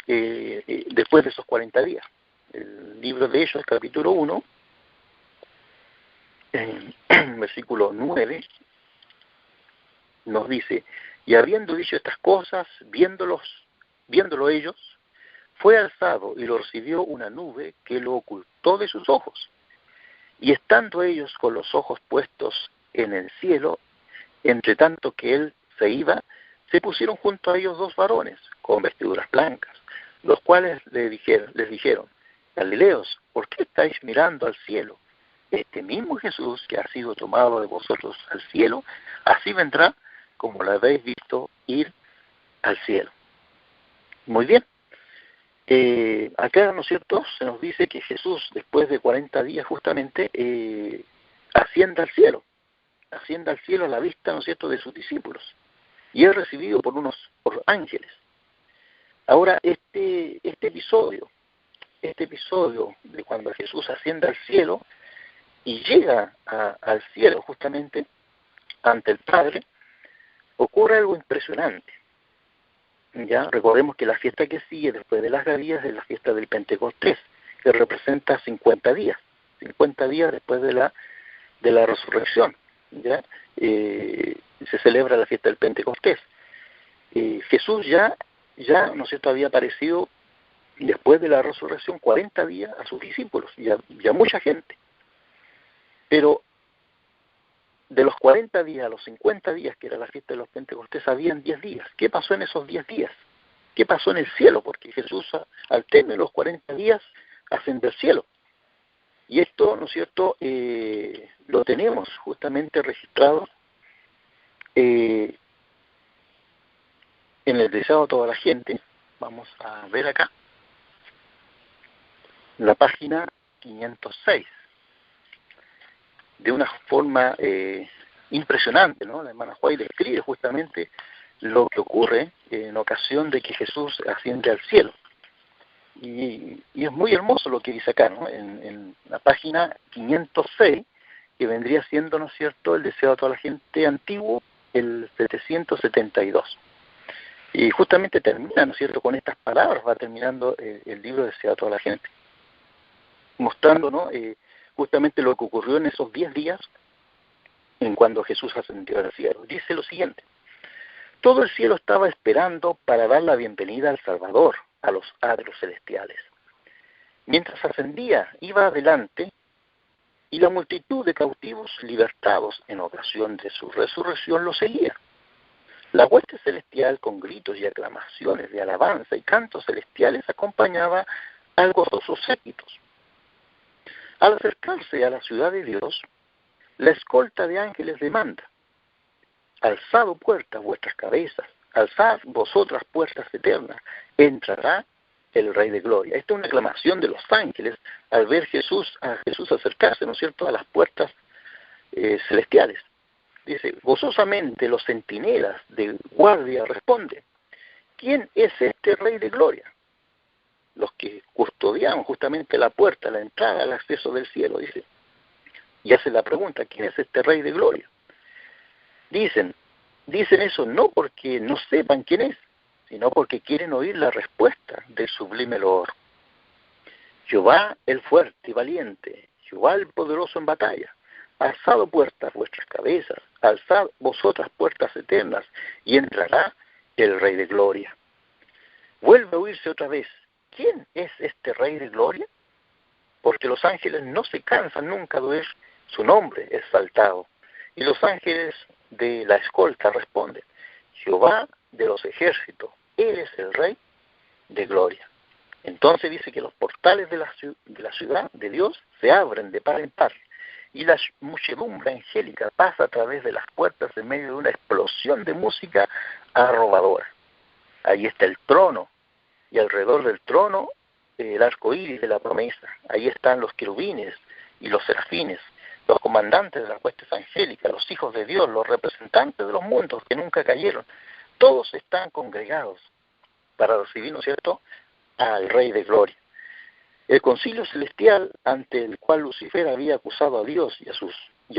después de esos 40 días. El libro de Hechos, capítulo 1, versículo 9, nos dice: y habiendo dicho estas cosas, viéndolo ellos, fue alzado y lo recibió una nube que lo ocultó de sus ojos. Y estando ellos con los ojos puestos en el cielo, entre tanto que él se iba, se pusieron junto a ellos 2 varones con vestiduras blancas, los cuales les dijeron: Galileos, ¿por qué estáis mirando al cielo? Este mismo Jesús que ha sido tomado de vosotros al cielo, así vendrá como lo habéis visto ir al cielo. Muy bien. Acá, ¿no es cierto?, se nos dice que Jesús, después de 40 días justamente, asciende al cielo a la vista, ¿no es cierto?, de sus discípulos, y es recibido por ángeles. Ahora, este episodio de cuando Jesús asciende al cielo y llega al cielo justamente ante el Padre, ocurre algo impresionante. Ya recordemos que la fiesta que sigue después de las Gavillas es la fiesta del Pentecostés, que representa 50 días después de la resurrección. ¿Ya? Se celebra la fiesta del Pentecostés. Jesús ya, ¿no es cierto?, había aparecido después de la resurrección 40 días a sus discípulos y a mucha gente. Pero de los 40 días a los 50 días, que era la fiesta de los Pentecostés, habían 10 días. ¿Qué pasó en esos 10 días? ¿Qué pasó en el cielo? Porque Jesús, al término de los 40 días, ascendió al cielo. Y esto, ¿no es cierto?, lo tenemos justamente registrado en el deseado de toda la gente. Vamos a ver acá, en la página 506. De una forma impresionante, ¿no? La hermana White describe justamente lo que ocurre en ocasión de que Jesús asciende al cielo. Y es muy hermoso lo que dice acá, ¿no? En la página 506, que vendría siendo, ¿no es cierto?, el deseo de toda la gente antiguo, el 772. Y justamente termina, ¿no es cierto?, con estas palabras, va terminando el libro Deseo de toda la gente, mostrando, ¿no?, justamente lo que ocurrió en esos 10 días en cuando Jesús ascendió al cielo. Dice lo siguiente: todo el cielo estaba esperando para dar la bienvenida al Salvador, a los adros celestiales. Mientras ascendía, iba adelante, y la multitud de cautivos libertados en ocasión de su resurrección lo seguía. La hueste celestial, con gritos y aclamaciones de alabanza y cantos celestiales, acompañaba al gozoso séquito. Al acercarse a la ciudad de Dios, la escolta de ángeles demanda: alzad puertas vuestras cabezas, alzad vosotras puertas eternas, entrará el Rey de Gloria. Esta es una aclamación de los ángeles al ver a Jesús acercarse, ¿no es cierto?, a las puertas celestiales. Dice: gozosamente los centinelas de guardia responden: ¿quién es este Rey de Gloria? Los que custodiaban justamente la puerta, la entrada, el acceso del cielo, dice, y hace la pregunta: ¿quién es este Rey de Gloria? Dicen eso no porque no sepan quién es, sino porque quieren oír la respuesta del sublime loor. Jehová el fuerte y valiente, Jehová el poderoso en batalla, alzad puertas vuestras cabezas, alzad vosotras puertas eternas, y entrará el Rey de Gloria. vuelve a oírse otra vez: ¿quién es este Rey de Gloria? Porque los ángeles no se cansan nunca de oír su nombre exaltado. Y los ángeles de la escolta responden: Jehová de los ejércitos, Él es el Rey de Gloria. Entonces dice que los portales de la ciudad de Dios se abren de par en par, y la muchedumbre angélica pasa a través de las puertas en medio de una explosión de música arrobadora. Ahí está el trono, y alrededor del trono el arco iris de la promesa. Ahí están los querubines y los serafines, los comandantes de las huestes angélicas, los hijos de Dios, los representantes de los mundos que nunca cayeron. Todos están congregados para recibir, ¿no es cierto?, al Rey de Gloria. El concilio celestial ante el cual Lucifer había acusado a Dios y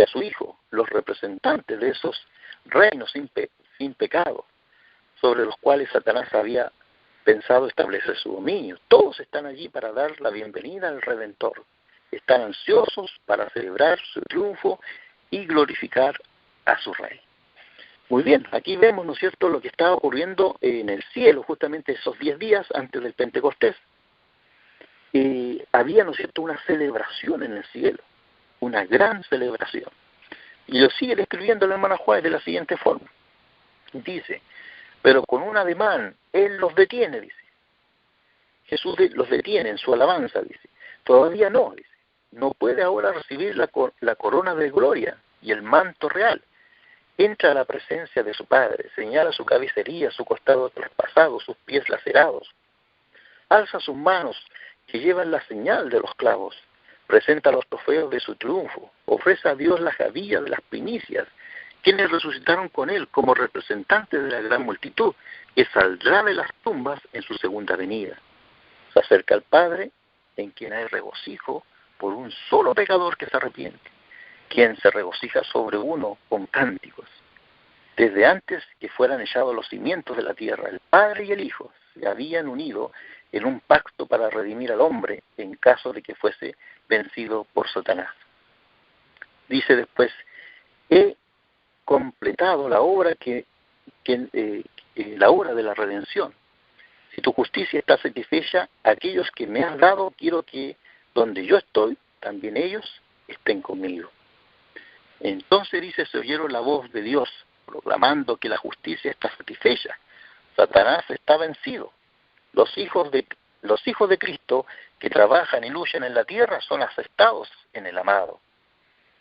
a su Hijo, los representantes de esos reinos sin pecado, sobre los cuales Satanás había pensado establecer su dominio. Todos están allí para dar la bienvenida al Redentor. Están ansiosos para celebrar su triunfo y glorificar a su Rey. Muy bien, aquí vemos, ¿no es cierto?, lo que estaba ocurriendo en el cielo, justamente esos 10 días antes del Pentecostés. Había, ¿no es cierto?, una celebración en el cielo, una gran celebración. Y lo sigue describiendo la hermana Juárez de la siguiente forma. Dice: pero con un ademán, Él los detiene, dice. Jesús los detiene en su alabanza, dice. Todavía no, dice. No puede ahora recibir la corona de gloria y el manto real. Entra a la presencia de su Padre, señala su cabecería, su costado traspasado, sus pies lacerados. Alza sus manos, que llevan la señal de los clavos. Presenta los trofeos de su triunfo. Ofrece a Dios las gavillas de las primicias, quienes resucitaron con Él como representantes de la gran multitud, que saldrá de las tumbas en su segunda venida. Se acerca al Padre, en quien hay regocijo por un solo pecador que se arrepiente, quien se regocija sobre uno con cánticos. Desde antes que fueran echados los cimientos de la tierra, el Padre y el Hijo se habían unido en un pacto para redimir al hombre en caso de que fuese vencido por Satanás. Dice después: he completado la obra la obra de la redención. Si tu justicia está satisfecha, aquellos que me has dado, quiero que donde yo estoy, también ellos estén conmigo. Entonces dice: se oyeron la voz de Dios proclamando que la justicia está satisfecha. Satanás está vencido. Los hijos de Cristo que trabajan y luchan en la tierra son aceptados en el amado.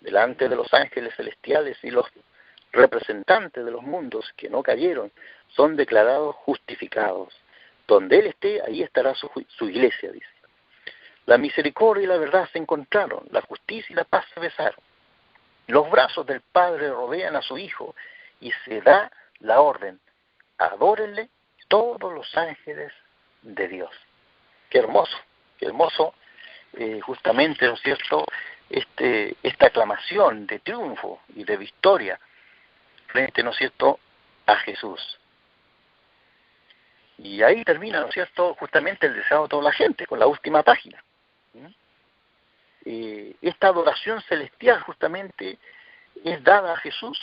Delante de los ángeles celestiales y los representantes de los mundos que no cayeron son declarados justificados. Donde Él esté, ahí estará su iglesia, dice. La misericordia y la verdad se encontraron, la justicia y la paz se besaron. Los brazos del Padre rodean a su Hijo y se da la orden: adórenle todos los ángeles de Dios. Qué hermoso, justamente, ¿no es cierto?, esta aclamación de triunfo y de victoria frente, ¿no es cierto?, a Jesús. Y ahí termina, ¿no es cierto?, justamente el deseo de toda la gente, con la última página. Esta adoración celestial justamente es dada a Jesús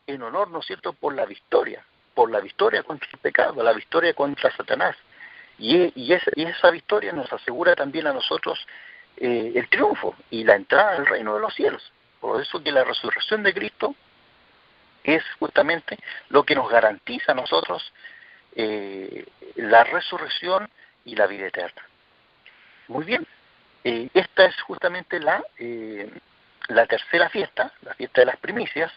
en honor, ¿no es cierto?, por la victoria contra el pecado, la victoria contra Satanás. Y esa victoria nos asegura también a nosotros el triunfo y la entrada al reino de los cielos. Por eso que la resurrección de Cristo es justamente lo que nos garantiza a nosotros la resurrección y la vida eterna. Muy bien, esta es justamente la tercera fiesta, la fiesta de las primicias.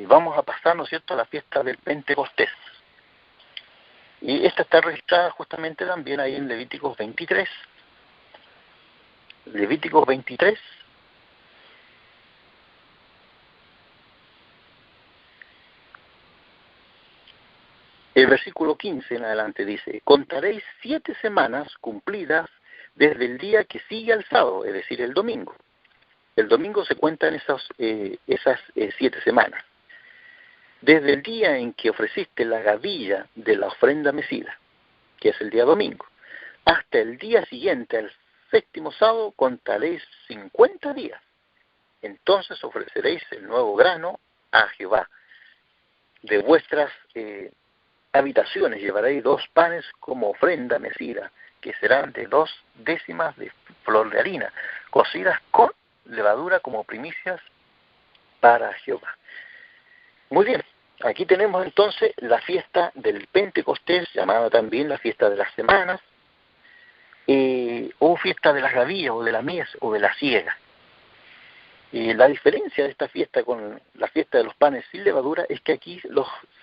Vamos a pasar, ¿no es cierto?, a la fiesta del Pentecostés. Y esta está registrada justamente también ahí en Levíticos 23. Levíticos 23. El versículo 15 en adelante dice: contaréis 7 semanas cumplidas desde el día que sigue al sábado, es decir, el domingo. El domingo se cuentan esas 7 semanas. Desde el día en que ofreciste la gavilla de la ofrenda mecida, que es el día domingo, hasta el día siguiente, al 7º sábado, contaréis 50 días. Entonces ofreceréis el nuevo grano a Jehová de vuestras habitaciones llevaréis 2 panes como ofrenda mecida, que serán de 2 décimas de flor de harina, cocidas con levadura como primicias para Jehová. Muy bien, aquí tenemos entonces la fiesta del Pentecostés, llamada también la fiesta de las semanas, o fiesta de las gavillas, o de la mies, o de la siega. La diferencia de esta fiesta con la fiesta de los panes sin levadura es que aquí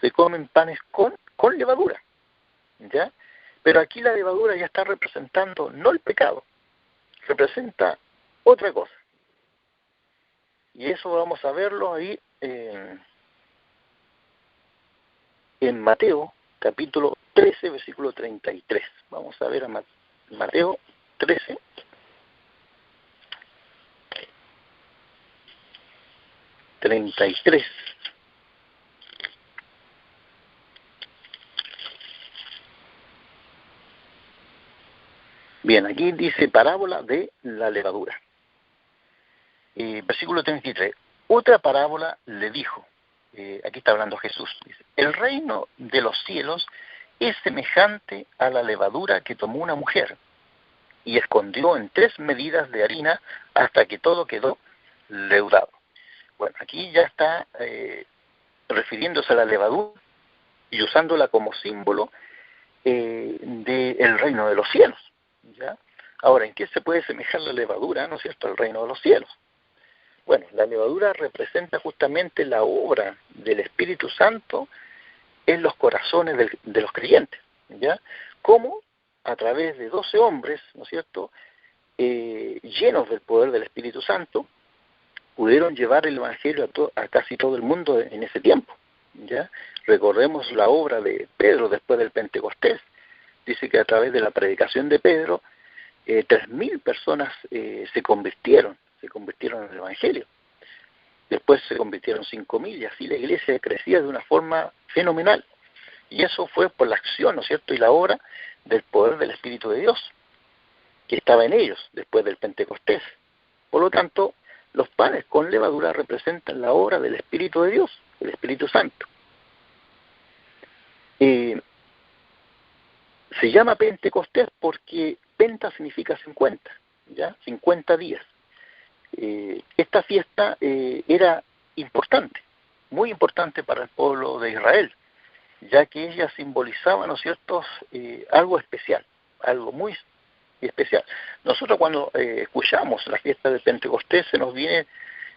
se comen panes con levadura, ¿ya? Pero aquí la levadura ya está representando no el pecado, representa otra cosa. Y eso vamos a verlo ahí en Mateo, capítulo 13, versículo 33. Vamos a ver a Mateo 13. ...33... Bien, aquí dice parábola de la levadura. Versículo 33. Otra parábola le dijo, aquí está hablando Jesús, dice, el reino de los cielos es semejante a la levadura que tomó una mujer y escondió en 3 medidas de harina hasta que todo quedó leudado. Bueno, aquí ya está refiriéndose a la levadura y usándola como símbolo del reino de los cielos, ¿ya? Ahora, ¿en qué se puede semejar la levadura, no es cierto, al reino de los cielos? Bueno, la levadura representa justamente la obra del Espíritu Santo en los corazones de los creyentes, ¿ya? Como a través de 12 hombres, ¿no es cierto?, llenos del poder del Espíritu Santo, pudieron llevar el Evangelio a casi todo el mundo en ese tiempo, ¿ya? Recordemos la obra de Pedro después del Pentecostés. Dice que a través de la predicación de Pedro, 3.000 personas se convirtieron en el Evangelio. Después se convirtieron 5.000 y así la iglesia crecía de una forma fenomenal. Y eso fue por la acción, ¿no es cierto?, y la obra del poder del Espíritu de Dios, que estaba en ellos después del Pentecostés. Por lo tanto, los panes con levadura representan la obra del Espíritu de Dios, el Espíritu Santo. Se llama Pentecostés porque Penta significa 50, ¿ya? 50 días. Esta fiesta era importante, muy importante para el pueblo de Israel, ya que ella simbolizaba, ¿no es cierto?, algo especial, algo muy especial. Nosotros cuando escuchamos la fiesta de Pentecostés se nos viene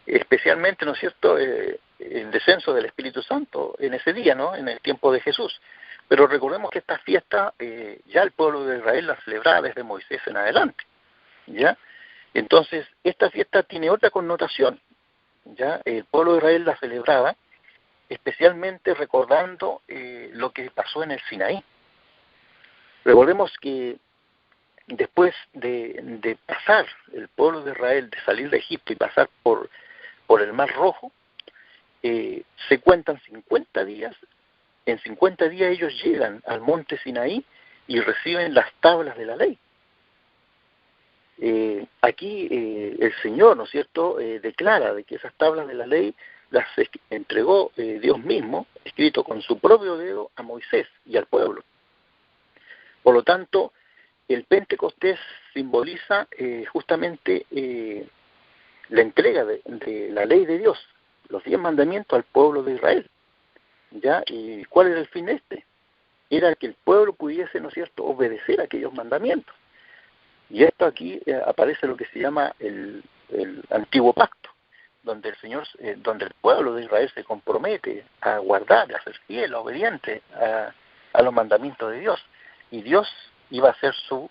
especialmente, ¿no es cierto?, el descenso del Espíritu Santo en ese día, ¿no?, en el tiempo de Jesús. Pero recordemos que esta fiesta ya el pueblo de Israel la celebraba desde Moisés en adelante, ¿ya? Entonces, esta fiesta tiene otra connotación, ¿ya? El pueblo de Israel la celebraba especialmente recordando lo que pasó en el Sinaí. Recordemos que después de pasar el pueblo de Israel, de salir de Egipto y pasar por el Mar Rojo, se cuentan 50 días. En 50 días ellos llegan al monte Sinaí y reciben las tablas de la ley. Aquí el Señor, ¿no es cierto?, declara de que esas tablas de la ley las entregó Dios mismo, escrito con su propio dedo, a Moisés y al pueblo. Por lo tanto, el Pentecostés simboliza justamente la entrega de la ley de Dios, los 10 mandamientos al pueblo de Israel. ¿Ya? ¿Y cuál era el fin este? Era que el pueblo pudiese, ¿no es cierto?, obedecer a aquellos mandamientos. Y esto aquí aparece lo que se llama el antiguo pacto, donde el Señor, donde el pueblo de Israel se compromete a guardar, a ser fiel, obediente a los mandamientos de Dios. Y Dios iba a ser su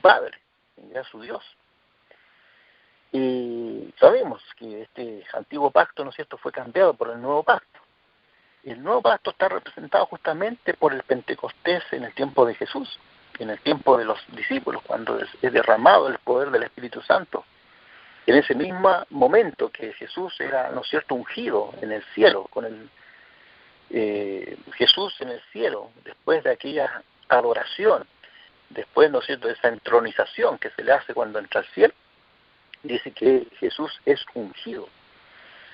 Padre, ya su Dios. Y sabemos que este antiguo pacto, ¿no es cierto?, fue cambiado por el nuevo pacto. El nuevo pacto está representado justamente por el Pentecostés en el tiempo de Jesús, en el tiempo de los discípulos, cuando es derramado el poder del Espíritu Santo. En ese mismo momento que Jesús era, ¿no es cierto?, ungido en el cielo, con Jesús en el cielo, después de aquella adoración, después, ¿no es cierto?, de esa entronización que se le hace cuando entra al cielo, dice que Jesús es ungido.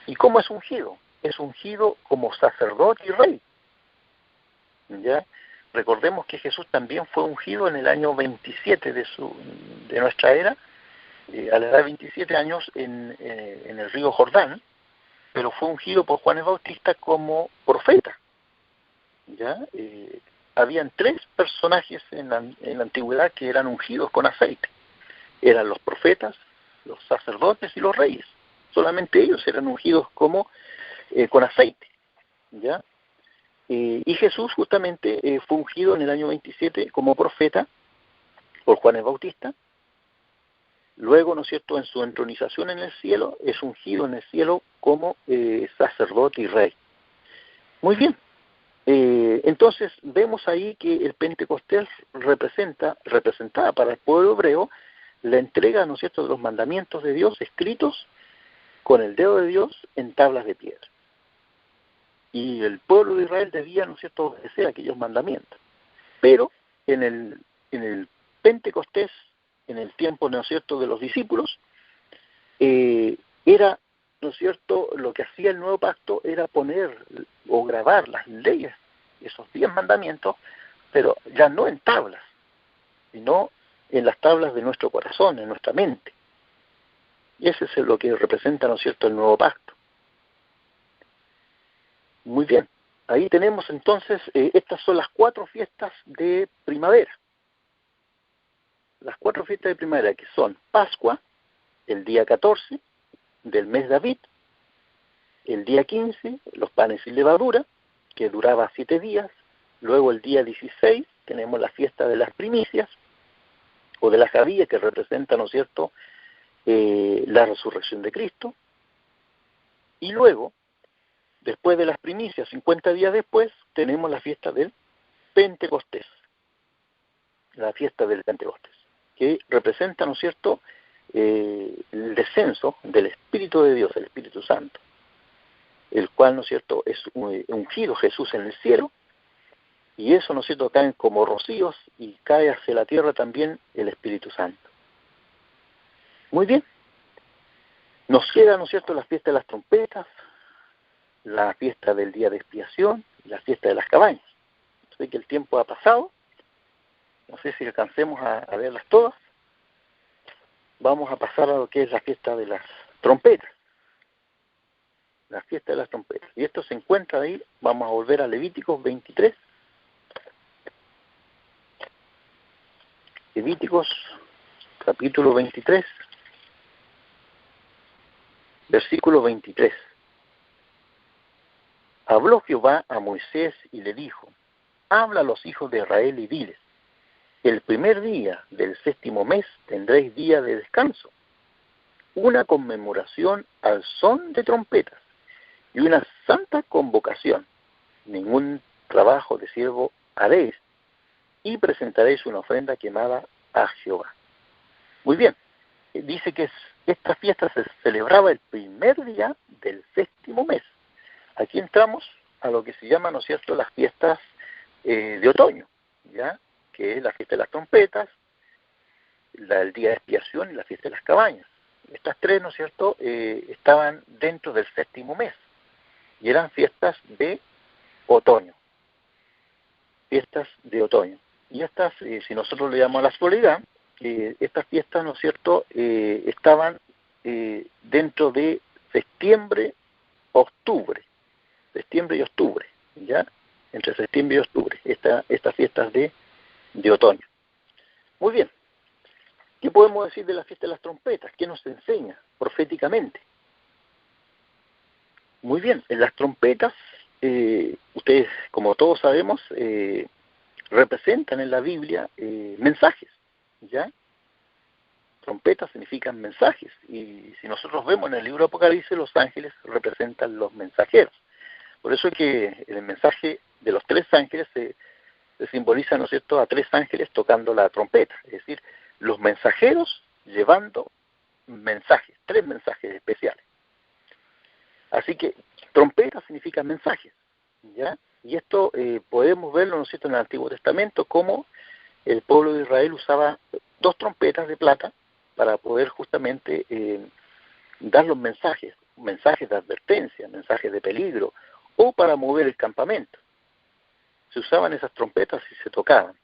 ¿Y cómo es ungido? Es ungido como sacerdote y rey, ¿ya? Recordemos que Jesús también fue ungido en el año 27 de nuestra era, a la edad de 27 años en el río Jordán, pero fue ungido por Juan el Bautista como profeta, ¿ya? Habían 3 personajes en la antigüedad que eran ungidos con aceite. Eran los profetas, los sacerdotes y los reyes. Solamente ellos eran ungidos con aceite, ¿ya? Y Jesús justamente fue ungido en el año 27 como profeta por Juan el Bautista. Luego, ¿no es cierto?, en su entronización en el cielo, es ungido en el cielo como sacerdote y rey. Muy bien. Entonces, vemos ahí que el Pentecostés representaba para el pueblo hebreo la entrega, ¿no es cierto?, de los mandamientos de Dios escritos con el dedo de Dios en tablas de piedra. Y el pueblo de Israel debía, ¿no es cierto?, obedecer aquellos mandamientos. Pero en el Pentecostés, en el tiempo, ¿no es cierto?, de los discípulos, era, ¿no es cierto?, lo que hacía el nuevo pacto era poner o grabar las leyes, esos 10 mandamientos, pero ya no en tablas, sino en las tablas de nuestro corazón, en nuestra mente. Y ese es lo que representa, ¿no es cierto?, el nuevo pacto. Muy bien, ahí tenemos entonces, estas son las 4 fiestas de primavera. Las 4 fiestas de primavera, que son Pascua, el día 14 del mes de Abib, el día 15, los panes sin levadura, que duraba 7 días, luego el día 16 tenemos la fiesta de las primicias, o de la Jabía, que representa, ¿no es cierto?, la resurrección de Cristo, y luego, después de las primicias, 50 días después, tenemos la fiesta del Pentecostés, que representa, ¿no es cierto?, el descenso del Espíritu de Dios, el Espíritu Santo, el cual, ¿no es cierto?, es ungido Jesús en el cielo, y eso, ¿no es cierto?, caen como rocíos y cae hacia la tierra también el Espíritu Santo. Muy bien, nos queda, ¿no es cierto?, la fiesta de las trompetas, la fiesta del día de expiación, la fiesta de las cabañas. Sé que el tiempo ha pasado, no sé si alcancemos a verlas todas. Vamos a pasar a lo que es la fiesta de las trompetas. La fiesta de las trompetas. Y esto se encuentra ahí, vamos a volver a Levíticos 23. Levíticos, capítulo 23, versículo 23. Habló Jehová a Moisés y le dijo: habla a los hijos de Israel y diles: el primer día del 7º mes tendréis día de descanso, una conmemoración al son de trompetas y una santa convocación. Ningún trabajo de siervo haréis, y presentaréis una ofrenda quemada a Jehová. Muy bien, dice que esta fiesta se celebraba el primer día del 7º mes. Aquí entramos a lo que se llama, ¿no es cierto?, las fiestas de otoño, ¿ya?, que es la fiesta de las trompetas, el día de expiación y la fiesta de las cabañas. Estas 3, ¿no es cierto?, estaban dentro del 7º mes y eran fiestas de otoño. Fiestas de otoño. Y estas, si nosotros le llamamos a la actualidad, estas fiestas, ¿no es cierto?, estaban dentro de septiembre y octubre, ¿ya?, entre septiembre y octubre, estas fiestas de otoño. Muy bien, ¿qué podemos decir de la fiesta de las trompetas? ¿Qué nos enseña proféticamente? Muy bien, en las trompetas, ustedes, como todos sabemos, representan en la Biblia mensajes, ¿ya? Trompetas significan mensajes, y si nosotros vemos en el libro de Apocalipsis, los ángeles representan los mensajeros. Por eso es que el mensaje de los 3 ángeles se simboliza, ¿no es cierto?, a 3 ángeles tocando la trompeta, es decir, los mensajeros llevando mensajes, 3 mensajes especiales. Así que trompeta significa mensajes, ¿ya? Y esto podemos verlo, ¿no es cierto?, en el Antiguo Testamento, como el pueblo de Israel usaba 2 trompetas de plata para poder justamente dar los mensajes de advertencia, mensajes de peligro, o para mover el campamento. se usaban esas trompetas y se tocaban.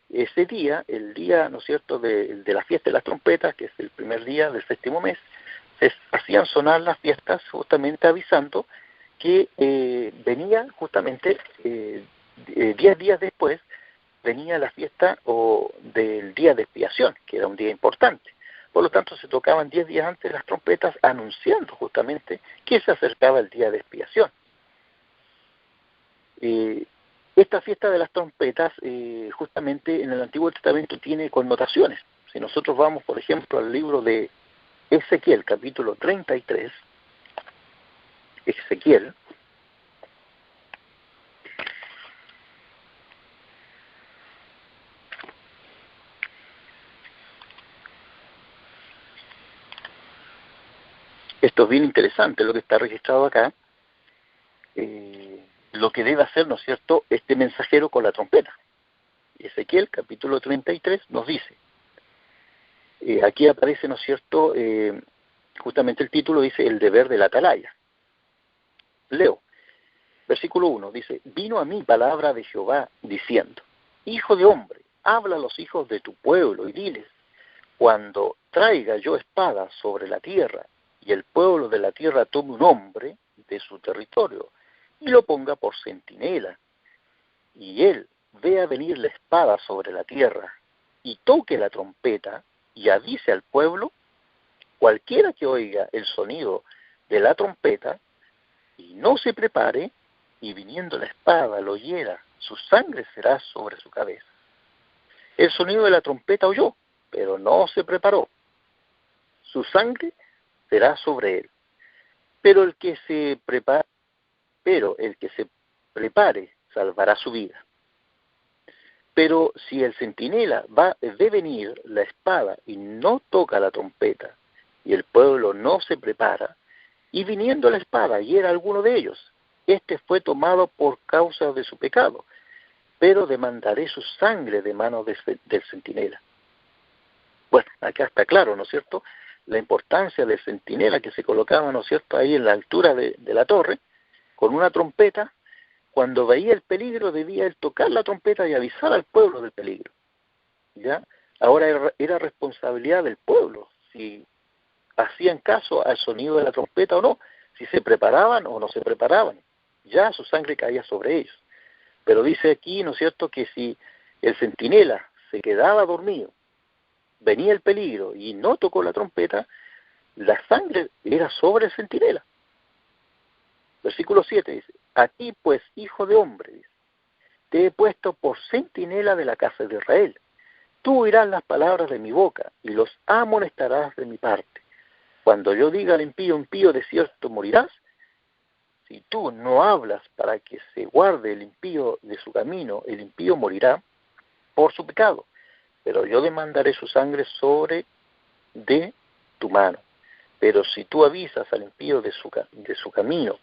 Ese día, el día, ¿no es cierto?, de la fiesta de las trompetas, que es el primer día del séptimo mes, se hacían sonar las fiestas justamente avisando que venía justamente 10 días después, venía la fiesta del día de expiación, que era un día importante. Por lo tanto, se tocaban 10 días antes las trompetas anunciando justamente que se acercaba el día de expiación. Esta fiesta de las trompetas justamente en el Antiguo Testamento tiene connotaciones. Si nosotros vamos, por ejemplo, al libro de Ezequiel, capítulo 33, Ezequiel, esto es bien interesante lo que está registrado acá, lo que debe hacer, ¿no es cierto?, este mensajero con la trompeta. Ezequiel, capítulo 33, nos dice, aquí aparece, ¿no es cierto?, justamente el título dice, el deber del atalaya. Leo, versículo 1, dice, vino a mí palabra de Jehová, diciendo, hijo de hombre, habla a los hijos de tu pueblo y diles, cuando traiga yo espada sobre la tierra, y el pueblo de la tierra tome un hombre de su territorio, y lo ponga por centinela, y él vea venir la espada sobre la tierra, y toque la trompeta, y avise al pueblo, cualquiera que oiga el sonido de la trompeta, y no se prepare, y viniendo la espada lo hiera, su sangre será sobre su cabeza. El sonido de la trompeta oyó, pero no se preparó. Su sangre será sobre él. Pero el que se prepare salvará su vida. Pero si el centinela ve venir la espada y no toca la trompeta, y el pueblo no se prepara, y viniendo la espada hiera a alguno de ellos, este fue tomado por causa de su pecado, pero demandaré su sangre de manos del centinela. Bueno, acá está claro, ¿no es cierto?, la importancia del centinela que se colocaba, ¿no es cierto?, ahí en la altura de la torre, con una trompeta. Cuando veía el peligro debía él tocar la trompeta y avisar al pueblo del peligro. ¿Ya? Ahora era responsabilidad del pueblo si hacían caso al sonido de la trompeta o no, si se preparaban o no se preparaban. Ya su sangre caía sobre ellos. Pero dice aquí, ¿no es cierto?, que si el centinela se quedaba dormido, venía el peligro y no tocó la trompeta, la sangre era sobre el centinela. Versículo 7 dice, a ti pues, hijo de hombre, dice, te he puesto por centinela de la casa de Israel. Tú oirás las palabras de mi boca y los amonestarás de mi parte. Cuando yo diga al impío, impío, de cierto morirás, si tú no hablas para que se guarde el impío de su camino, el impío morirá por su pecado. Pero yo demandaré su sangre sobre de tu mano. Pero si tú avisas al impío de su camino,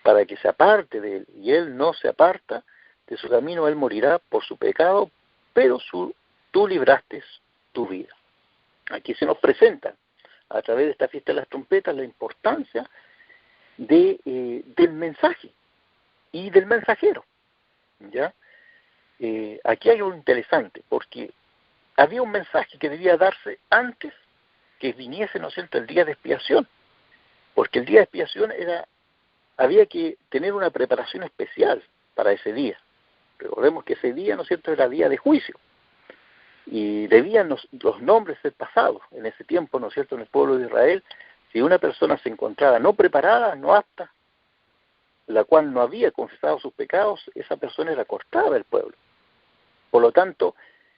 para que se aparte de él, y él no se aparta de su camino, él morirá por su pecado, pero tú libraste tu vida. Aquí se nos presenta, a través de esta fiesta de las trompetas, la importancia del mensaje y del mensajero. ¿Ya? Aquí hay algo interesante, porque había un mensaje que debía darse antes que viniese, ¿no es cierto?, el día de expiación, porque el día de expiación había que tener una preparación especial para ese día. Recordemos que ese día, ¿no es cierto?, era día de juicio, y debían los nombres ser pasados. En ese tiempo, ¿no es cierto?, en el pueblo de Israel, si una persona se encontraba no preparada, no apta, la cual no había confesado sus pecados, esa persona era cortada del pueblo. Por lo tanto,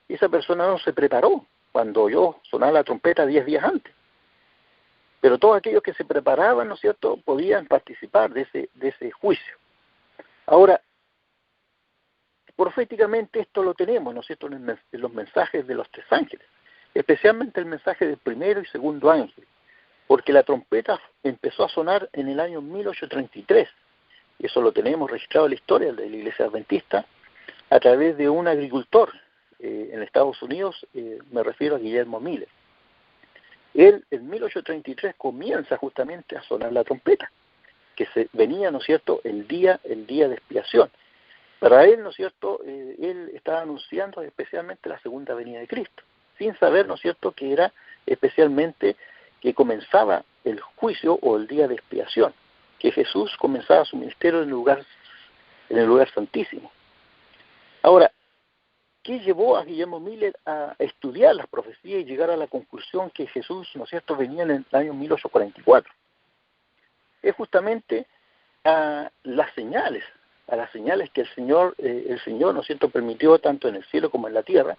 esa persona no se preparó cuando oyó sonar la trompeta 10 días antes. Pero todos aquellos que se preparaban, ¿no es cierto?, podían participar de ese juicio. Ahora, proféticamente esto lo tenemos, ¿no es cierto?, en los mensajes de los 3 ángeles, especialmente el mensaje del primero y segundo ángel, porque la trompeta empezó a sonar en el año 1833, y eso lo tenemos registrado en la historia de la Iglesia Adventista, a través de un agricultor en Estados Unidos, me refiero a Guillermo Miller. Él, en 1833, comienza justamente a sonar la trompeta, que venía, ¿no es cierto?, el día de expiación. Para él, ¿no es cierto?, él estaba anunciando especialmente la segunda venida de Cristo, sin saber, ¿no es cierto?, que era especialmente que comenzaba el juicio o el día de expiación, que Jesús comenzaba su ministerio en el lugar santísimo. Ahora, ¿qué llevó a Guillermo Miller a estudiar las profecías y llegar a la conclusión que Jesús, ¿no es cierto?, venía en el año 1844? Es justamente a las señales que el Señor, ¿no es cierto?, permitió tanto en el cielo como en la tierra,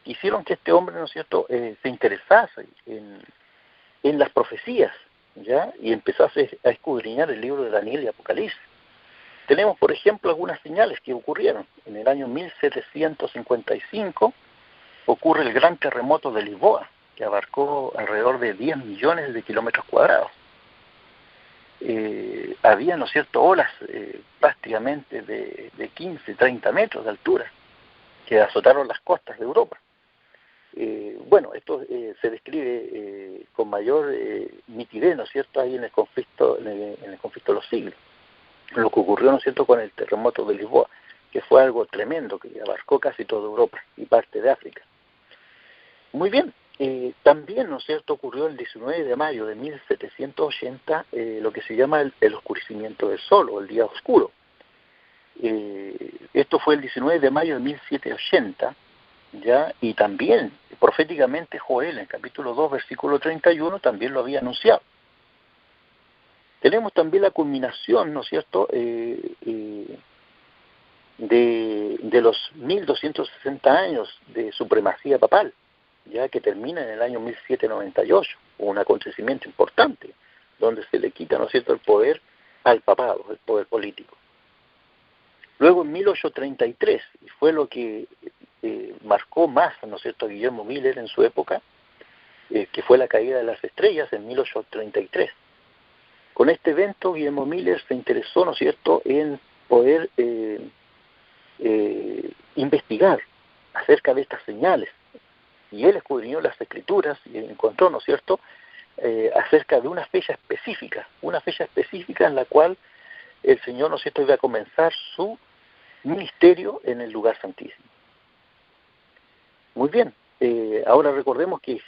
que hicieron que este hombre, ¿no es cierto?, se interesase en las profecías, ¿ya?, y empezase a escudriñar el libro de Daniel y Apocalipsis. Tenemos, por ejemplo, algunas señales que ocurrieron. En el año 1755 ocurre el gran terremoto de Lisboa, que abarcó alrededor de 10 millones de kilómetros cuadrados. Había, ¿no es cierto?, olas prácticamente de 15, 30 metros de altura que azotaron las costas de Europa. Bueno, esto se describe con mayor nitidez, ¿no es cierto?, ahí en el conflicto de los siglos. Lo que ocurrió, ¿no es cierto?, con el terremoto de Lisboa, que fue algo tremendo, que abarcó casi toda Europa y parte de África. Muy bien, también, ¿no es cierto?, ocurrió el 19 de mayo de 1780 lo que se llama el oscurecimiento del sol, o el día oscuro. Esto fue el 19 de mayo de 1780, ¿ya? Y también, proféticamente, Joel, en el capítulo 2, versículo 31, también lo había anunciado. Tenemos también la culminación, ¿no es cierto?, de los 1260 años de supremacía papal, ya que termina en el año 1798, un acontecimiento importante, donde se le quita, ¿no es cierto?, el poder al papado, el poder político. Luego en 1833, y fue lo que marcó más, ¿no es cierto?, a Guillermo Miller en su época, que fue la caída de las estrellas en 1833. Con este evento, Guillermo Miller se interesó, ¿no es cierto?, en poder investigar acerca de estas señales. Y él escudriñó las escrituras y encontró, ¿no es cierto?, acerca de una fecha específica en la cual el Señor, ¿no es cierto?, iba a comenzar su ministerio en el lugar santísimo. Muy bien. Ahora recordemos que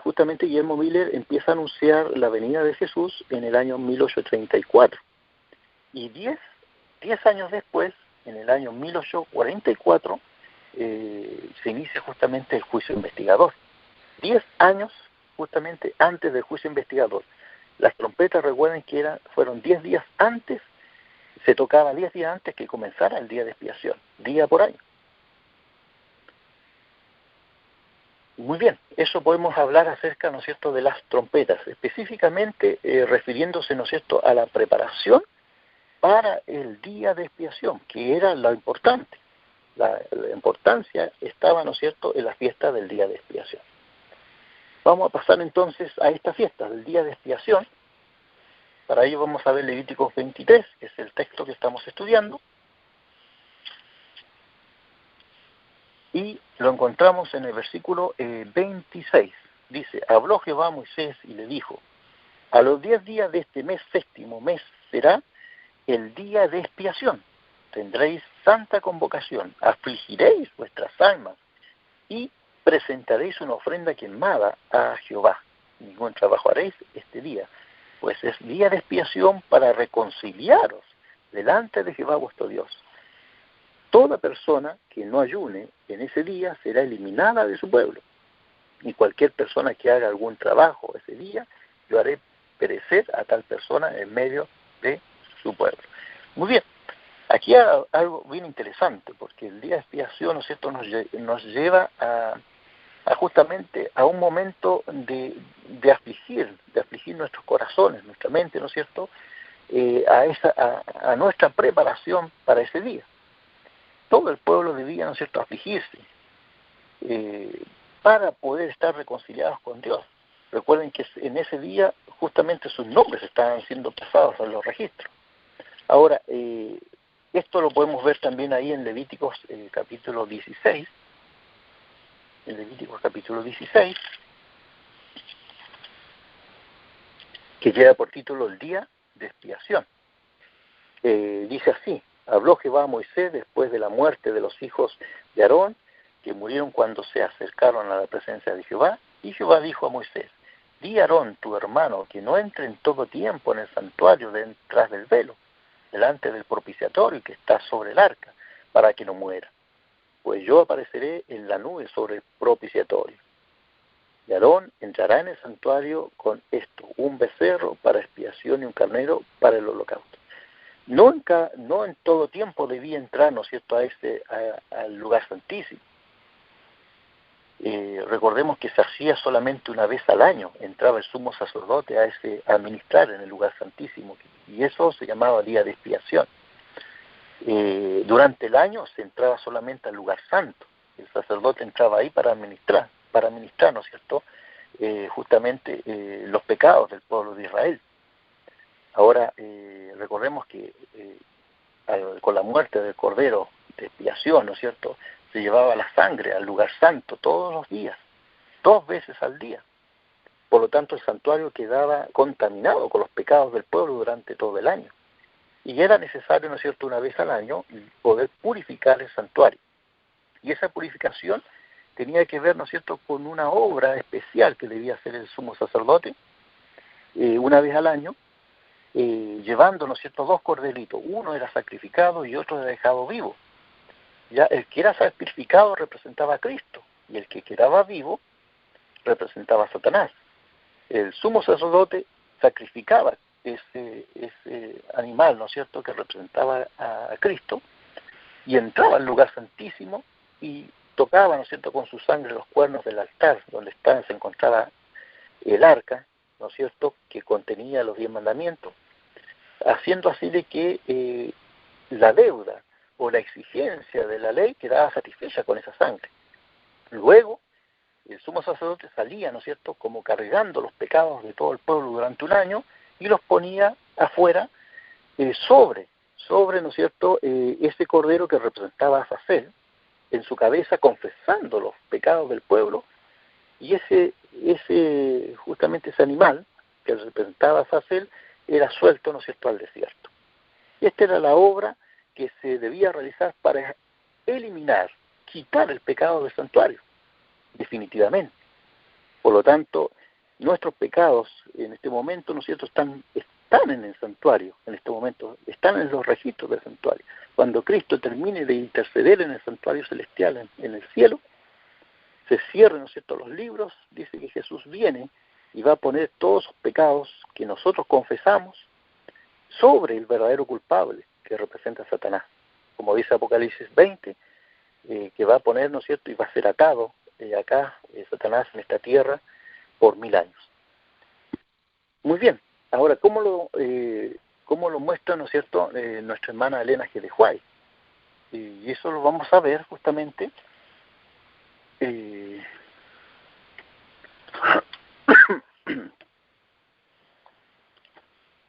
justamente Guillermo Miller empieza a anunciar la venida de Jesús en el año 1834. Y 10 años después, en el año 1844, se inicia justamente el juicio investigador. 10 años justamente antes del juicio investigador. Las trompetas, recuerden que fueron 10 días antes, se tocaba 10 días antes que comenzara el día de expiación, día por año. Muy bien, eso podemos hablar acerca, ¿no es cierto?, de las trompetas, específicamente refiriéndose, ¿no es cierto?, a la preparación para el día de expiación, que era lo importante. La importancia estaba, ¿no es cierto?, en la fiesta del día de expiación. Vamos a pasar entonces a esta fiesta del día de expiación. Para ello vamos a ver Levíticos 23, que es el texto que estamos estudiando. Y lo encontramos en el versículo 26. Dice: habló Jehová a Moisés y le dijo: a los 10 días de este mes séptimo mes será el día de expiación. Tendréis santa convocación, afligiréis vuestras almas y presentaréis una ofrenda quemada a Jehová. Ningún trabajo haréis este día, pues es día de expiación para reconciliaros delante de Jehová vuestro Dios. Toda persona que no ayune en ese día será eliminada de su pueblo. Y cualquier persona que haga algún trabajo ese día, yo haré perecer a tal persona en medio de su pueblo. Muy bien, aquí hay algo bien interesante, porque el día de expiación, ¿no es cierto?, nos lleva a justamente a un momento de afligir nuestros corazones, nuestra mente, ¿no es cierto?, a nuestra preparación para ese día. Todo el pueblo debía, ¿no es cierto?, afligirse para poder estar reconciliados con Dios. Recuerden que en ese día justamente sus nombres estaban siendo pasados a los registros. Ahora, esto lo podemos ver también ahí en Levíticos capítulo 16. En Levíticos capítulo 16, que lleva por título el día de expiación. Dice así: Habló Jehová a Moisés después de la muerte de los hijos de Aarón, que murieron cuando se acercaron a la presencia de Jehová. Y Jehová dijo a Moisés: di a Aarón, tu hermano, que no entre en todo tiempo en el santuario detrás del velo, delante del propiciatorio que está sobre el arca, para que no muera. Pues yo apareceré en la nube sobre el propiciatorio. Y Aarón entrará en el santuario con esto: un becerro para expiación y un carnero para el holocausto. No en todo tiempo debía entrar, ¿no es cierto?, al lugar santísimo. Recordemos que se hacía solamente una vez al año, entraba el sumo sacerdote a ministrar en el lugar santísimo, y eso se llamaba día de expiación. Durante el año se entraba solamente al lugar santo, el sacerdote entraba ahí para ministrar, ¿no es cierto?, justamente los pecados del pueblo de Israel. Ahora, recordemos que con la muerte del Cordero de expiación, ¿no es cierto?, se llevaba la sangre al lugar santo todos los días, 2 veces al día. Por lo tanto, el santuario quedaba contaminado con los pecados del pueblo durante todo el año. Y era necesario, ¿no es cierto?, una vez al año poder purificar el santuario. Y esa purificación tenía que ver, ¿no es cierto?, con una obra especial que debía hacer el sumo sacerdote una vez al año, llevando, ¿no es cierto?, 2 corderitos. Uno era sacrificado y otro era dejado vivo. Ya el que era sacrificado representaba a Cristo, y el que quedaba vivo representaba a Satanás. El sumo sacerdote sacrificaba ese animal, ¿no es cierto?, que representaba a Cristo, y entraba al lugar santísimo y tocaba, ¿no es cierto?, con su sangre los cuernos del altar, donde se encontraba el arca, ¿no es cierto?, que contenía los 10 mandamientos, haciendo así de que la deuda o la exigencia de la ley quedaba satisfecha con esa sangre. Luego, el sumo sacerdote salía, ¿no es cierto?, como cargando los pecados de todo el pueblo durante un año, y los ponía afuera sobre, ¿no es cierto?, ese cordero que representaba a Azazel, en su cabeza, confesando los pecados del pueblo, y justamente ese animal que representaba a Azazel era suelto, ¿no es cierto?, al desierto. Esta era la obra que se debía realizar para eliminar, quitar el pecado del santuario, definitivamente. Por lo tanto, nuestros pecados en este momento, ¿no es cierto?, están en el santuario, en este momento, están en los registros del santuario. Cuando Cristo termine de interceder en el santuario celestial, en el cielo, se cierran, ¿no es cierto?, los libros, dice que Jesús viene y va a poner todos los pecados que nosotros confesamos sobre el verdadero culpable, que representa a Satanás. Como dice Apocalipsis 20, que va a poner, ¿no es cierto?, y va a ser atado Satanás en esta tierra por 1000 años. Muy bien, ahora, ¿cómo lo muestra, ¿no es cierto?, nuestra hermana Elena G. de Huay? Y eso lo vamos a ver justamente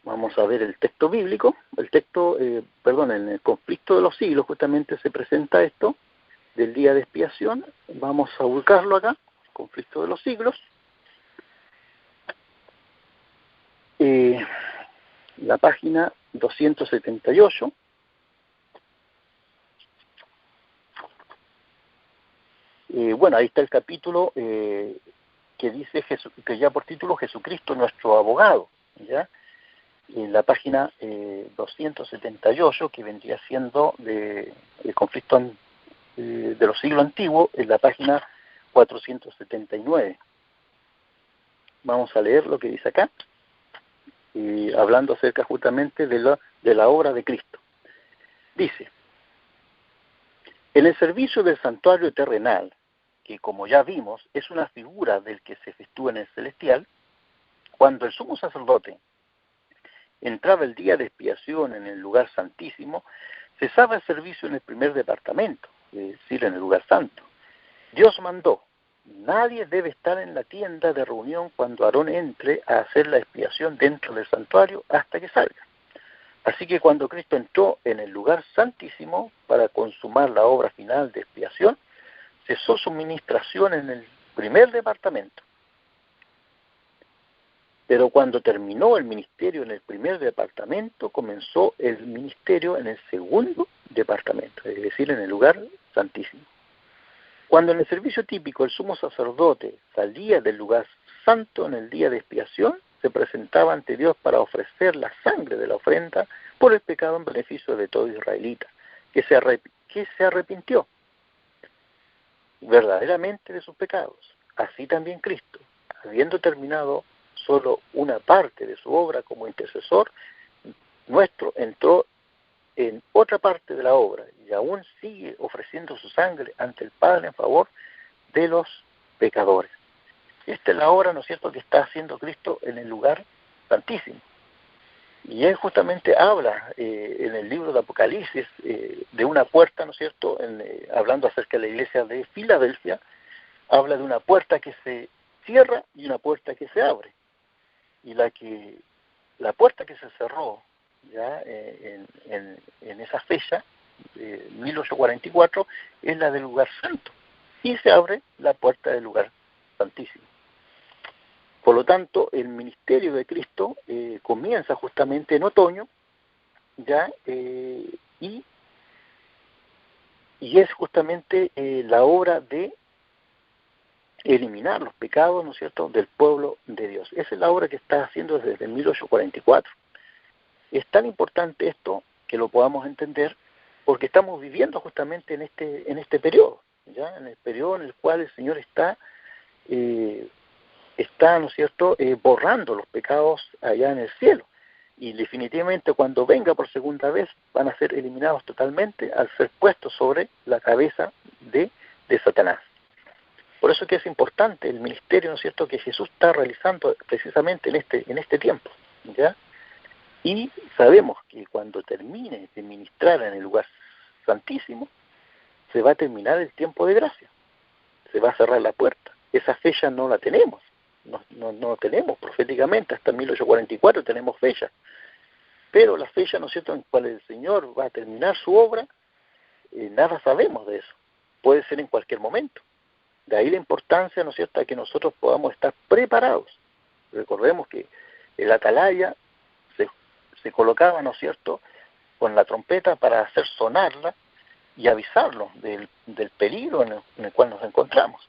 vamos a ver el texto bíblico, en el conflicto de los siglos justamente se presenta esto, del día de expiación. Vamos a buscarlo acá, conflicto de los siglos. La página 278. Bueno, ahí está el capítulo que dice que ya por título Jesucristo nuestro abogado, ¿ya? En la página 278, que vendría siendo el conflicto de los siglos antiguos, en la página 479. Vamos a leer lo que dice acá, hablando acerca justamente de la obra de Cristo. Dice: en el servicio del santuario terrenal, que como ya vimos es una figura del que se efectúa en el celestial, cuando el sumo sacerdote entraba el día de expiación en el lugar santísimo, cesaba el servicio en el primer departamento, es decir, en el lugar santo. Dios mandó: nadie debe estar en la tienda de reunión cuando Aarón entre a hacer la expiación dentro del santuario hasta que salga. Así que cuando Cristo entró en el lugar santísimo para consumar la obra final de expiación, cesó su ministración en el primer departamento. Pero cuando terminó el ministerio en el primer departamento, comenzó el ministerio en el segundo departamento, es decir, en el lugar santísimo. Cuando en el servicio típico el sumo sacerdote salía del lugar santo en el día de expiación, se presentaba ante Dios para ofrecer la sangre de la ofrenda por el pecado en beneficio de todo israelita, que se arrepintió verdaderamente de sus pecados. Así también Cristo, habiendo terminado solo una parte de su obra como intercesor nuestro, entró en otra parte de la obra y aún sigue ofreciendo su sangre ante el Padre en favor de los pecadores. Esta es la obra, ¿no es cierto?, que está haciendo Cristo en el lugar santísimo. Y él justamente habla en el libro de Apocalipsis de una puerta, ¿no es cierto?, hablando acerca de la iglesia de Filadelfia, habla de una puerta que se cierra y una puerta que se abre. Y la puerta que se cerró ya en esa fecha, 1844, es la del lugar santo. Y se abre la puerta del lugar santísimo. Por lo tanto, el ministerio de Cristo comienza justamente en otoño, ya y es justamente la obra de eliminar los pecados, ¿no es cierto?, del pueblo de Dios. Esa es la obra que está haciendo desde 1844. Es tan importante esto que lo podamos entender porque estamos viviendo justamente en este periodo, ya en el periodo en el cual el Señor está, ¿no es cierto?, borrando los pecados allá en el cielo. Y definitivamente cuando venga por segunda vez van a ser eliminados totalmente al ser puestos sobre la cabeza de Satanás. Por eso que es importante el ministerio, ¿no es cierto?, que Jesús está realizando precisamente en este tiempo, ¿ya? Y sabemos que cuando termine de ministrar en el lugar santísimo, se va a terminar el tiempo de gracia, se va a cerrar la puerta. Esa fecha no la tenemos, no tenemos proféticamente, hasta 1844 tenemos fecha, pero la fecha, ¿no es cierto?, en cual el Señor va a terminar su obra, nada sabemos de eso, puede ser en cualquier momento. De ahí la importancia, ¿no es cierto?, de que nosotros podamos estar preparados. Recordemos que el atalaya se colocaba, ¿no es cierto?, con la trompeta para hacer sonarla y avisarnos del peligro en el cual nos encontramos.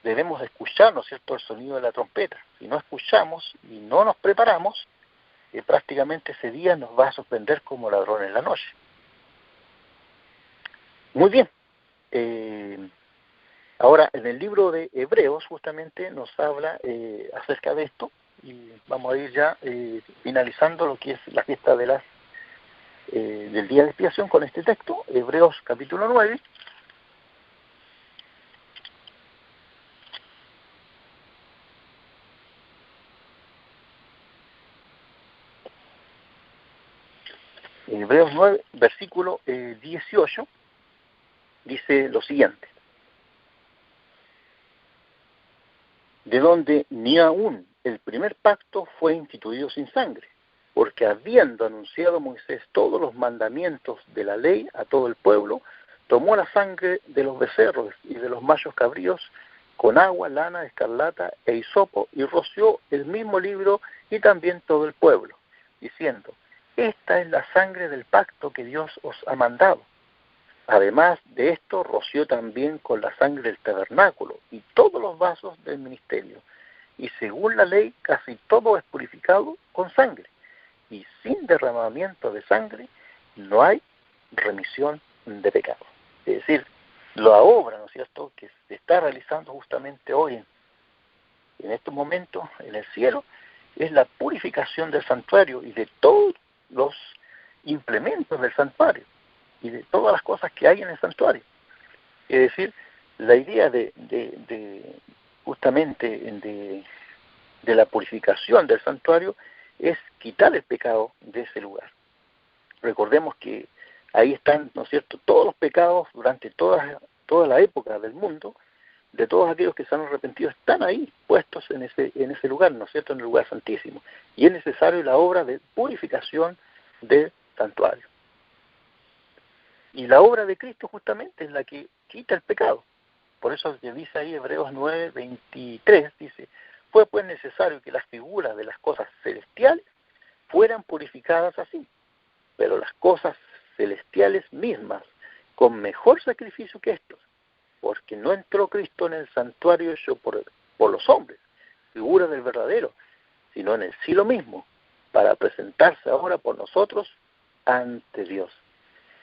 Debemos escuchar, ¿no es cierto?, el sonido de la trompeta. Si no escuchamos y no nos preparamos, prácticamente ese día nos va a sorprender como ladrón en la noche. Muy bien. Ahora, en el libro de Hebreos justamente nos habla acerca de esto y vamos a ir ya finalizando lo que es la fiesta de del día de expiación con este texto, Hebreos capítulo 9. Hebreos 9, versículo 18, dice lo siguiente: de donde ni aún el primer pacto fue instituido sin sangre, porque habiendo anunciado Moisés todos los mandamientos de la ley a todo el pueblo, tomó la sangre de los becerros y de los machos cabríos con agua, lana, escarlata e hisopo, y roció el mismo libro y también todo el pueblo, diciendo: esta es la sangre del pacto que Dios os ha mandado. Además de esto, roció también con la sangre del tabernáculo y todos los vasos del ministerio. Y según la ley, casi todo es purificado con sangre. Y sin derramamiento de sangre no hay remisión de pecado. Es decir, la obra, ¿no es cierto?, que se está realizando justamente hoy, en estos momentos, en el cielo, es la purificación del santuario y de todos los implementos del santuario y de todas las cosas que hay en el santuario. Es decir, la idea justamente de la purificación del santuario es quitar el pecado de ese lugar. Recordemos que ahí están, ¿no es cierto?, todos los pecados durante toda la época del mundo, de todos aquellos que se han arrepentido, están ahí puestos en ese lugar, ¿no es cierto?, en el lugar santísimo. Y es necesario la obra de purificación del santuario. Y la obra de Cristo justamente es la que quita el pecado. Por eso que dice ahí Hebreos 9, 23, dice: Fue pues necesario que las figuras de las cosas celestiales fueran purificadas así, pero las cosas celestiales mismas, con mejor sacrificio que estos, porque no entró Cristo en el santuario hecho por los hombres, figura del verdadero, sino en el cielo mismo, para presentarse ahora por nosotros ante Dios.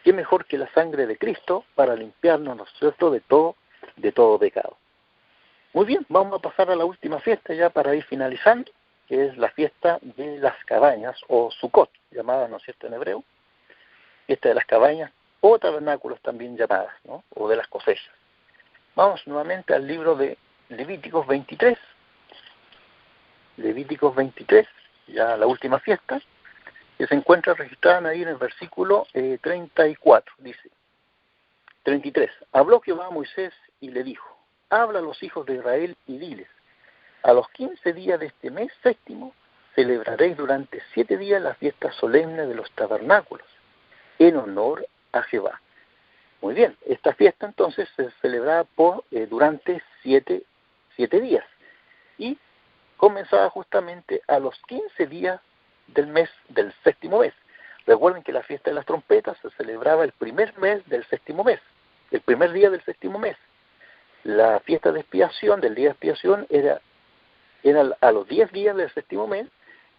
¿Qué mejor que la sangre de Cristo para limpiarnos, ¿no es cierto?, de todo pecado? Muy bien, vamos a pasar a la última fiesta ya para ir finalizando, que es la fiesta de las cabañas, o Sukkot, llamada, ¿no es cierto?, en hebreo, fiesta de las cabañas, o tabernáculos también llamadas, ¿no?, o de las cosechas. Vamos nuevamente al libro de Levíticos 23, Levíticos 23, ya la última fiesta, que se encuentra registrada ahí en el versículo 34, dice, 33, habló Jehová a Moisés y le dijo, habla a los hijos de Israel y diles, a los 15 días de este mes séptimo celebraréis durante 7 días la fiesta solemne de los tabernáculos, en honor a Jehová. Muy bien, esta fiesta entonces se celebraba durante 7 días y comenzaba justamente a los 15 días del séptimo mes. Recuerden que la fiesta de las trompetas se celebraba el primer mes del séptimo mes, el primer día del séptimo mes. La fiesta de expiación, del día de expiación, era a los 10 días del séptimo mes,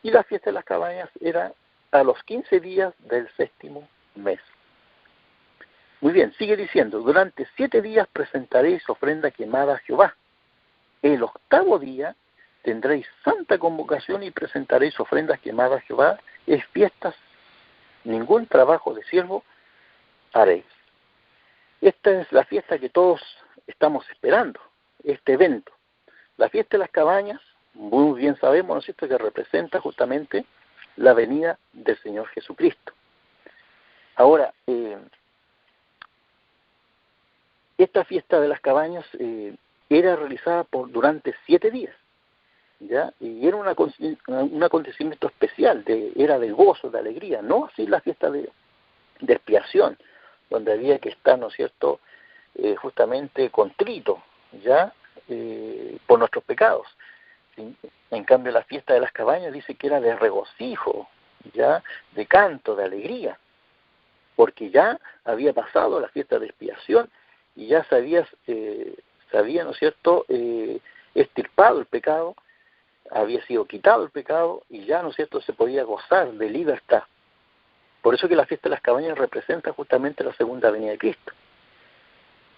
y la fiesta de las cabañas era a los 15 días del séptimo mes. Muy bien, sigue diciendo, durante 7 días presentaréis ofrenda quemada a Jehová. El octavo día tendréis santa convocación y presentaréis ofrendas quemadas a Jehová. Es fiestas, ningún trabajo de siervo haréis. Esta es la fiesta que todos estamos esperando, este evento. La fiesta de las cabañas, muy bien sabemos, ¿no es cierto?, que representa justamente la venida del Señor Jesucristo. Ahora, esta fiesta de las cabañas era realizada durante 7 días, ¿ya? Y era un acontecimiento especial, era de gozo, de alegría, no así la fiesta de expiación, donde había que estar, ¿no es cierto?, justamente contrito, ¿ya?, por nuestros pecados. ¿Sí? En cambio, la fiesta de las cabañas dice que era de regocijo, ¿ya?, de canto, de alegría, porque ya había pasado la fiesta de expiación y ya se había, ¿no es cierto?, extirpado el pecado, había sido quitado el pecado y ya, ¿no es cierto?, se podía gozar de libertad. Por eso que la fiesta de las cabañas representa justamente la segunda venida de Cristo,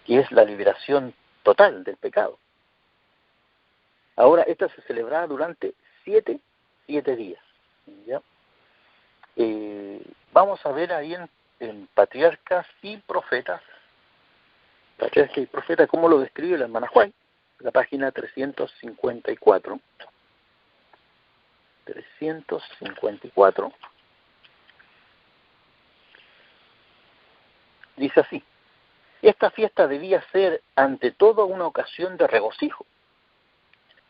que es la liberación total del pecado. Ahora, esta se celebraba durante 7 días, ¿ya? Vamos a ver ahí en Patriarcas y Profetas, Patriarcas y Profetas, cómo lo describe la hermana Juárez, la página 354. 354. Dice así, esta fiesta debía ser ante todo una ocasión de regocijo.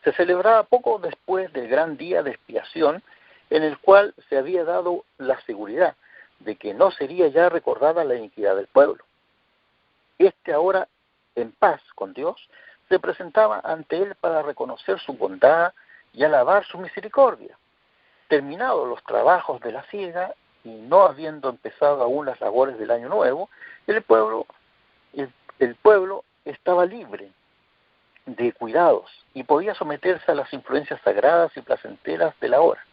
Se celebraba poco después del gran día de expiación, en el cual se había dado la seguridad de que no sería ya recordada la iniquidad del pueblo. Ahora, en paz con Dios, se presentaba ante él para reconocer su bondad y alabar su misericordia. Terminados los trabajos de la siega y no habiendo empezado aún las labores del año nuevo, el pueblo estaba libre de cuidados y podía someterse a las influencias sagradas y placenteras de la hora,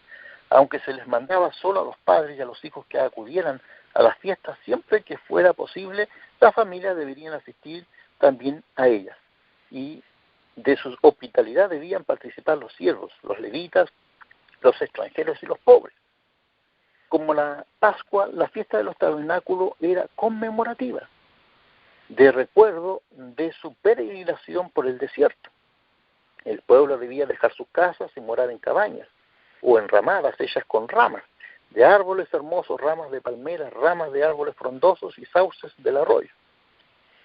aunque se les mandaba solo a los padres y a los hijos que acudieran a las fiestas siempre que fuera posible. Las familias deberían asistir también a ellas, y de su hospitalidad debían participar los siervos, los levitas, los extranjeros y los pobres. Como la Pascua, la fiesta de los tabernáculos era conmemorativa, de recuerdo de su peregrinación por el desierto. El pueblo debía dejar sus casas y morar en cabañas, o en ramadas hechas con ramas de árboles hermosos, ramas de palmeras, ramas de árboles frondosos y sauces del arroyo.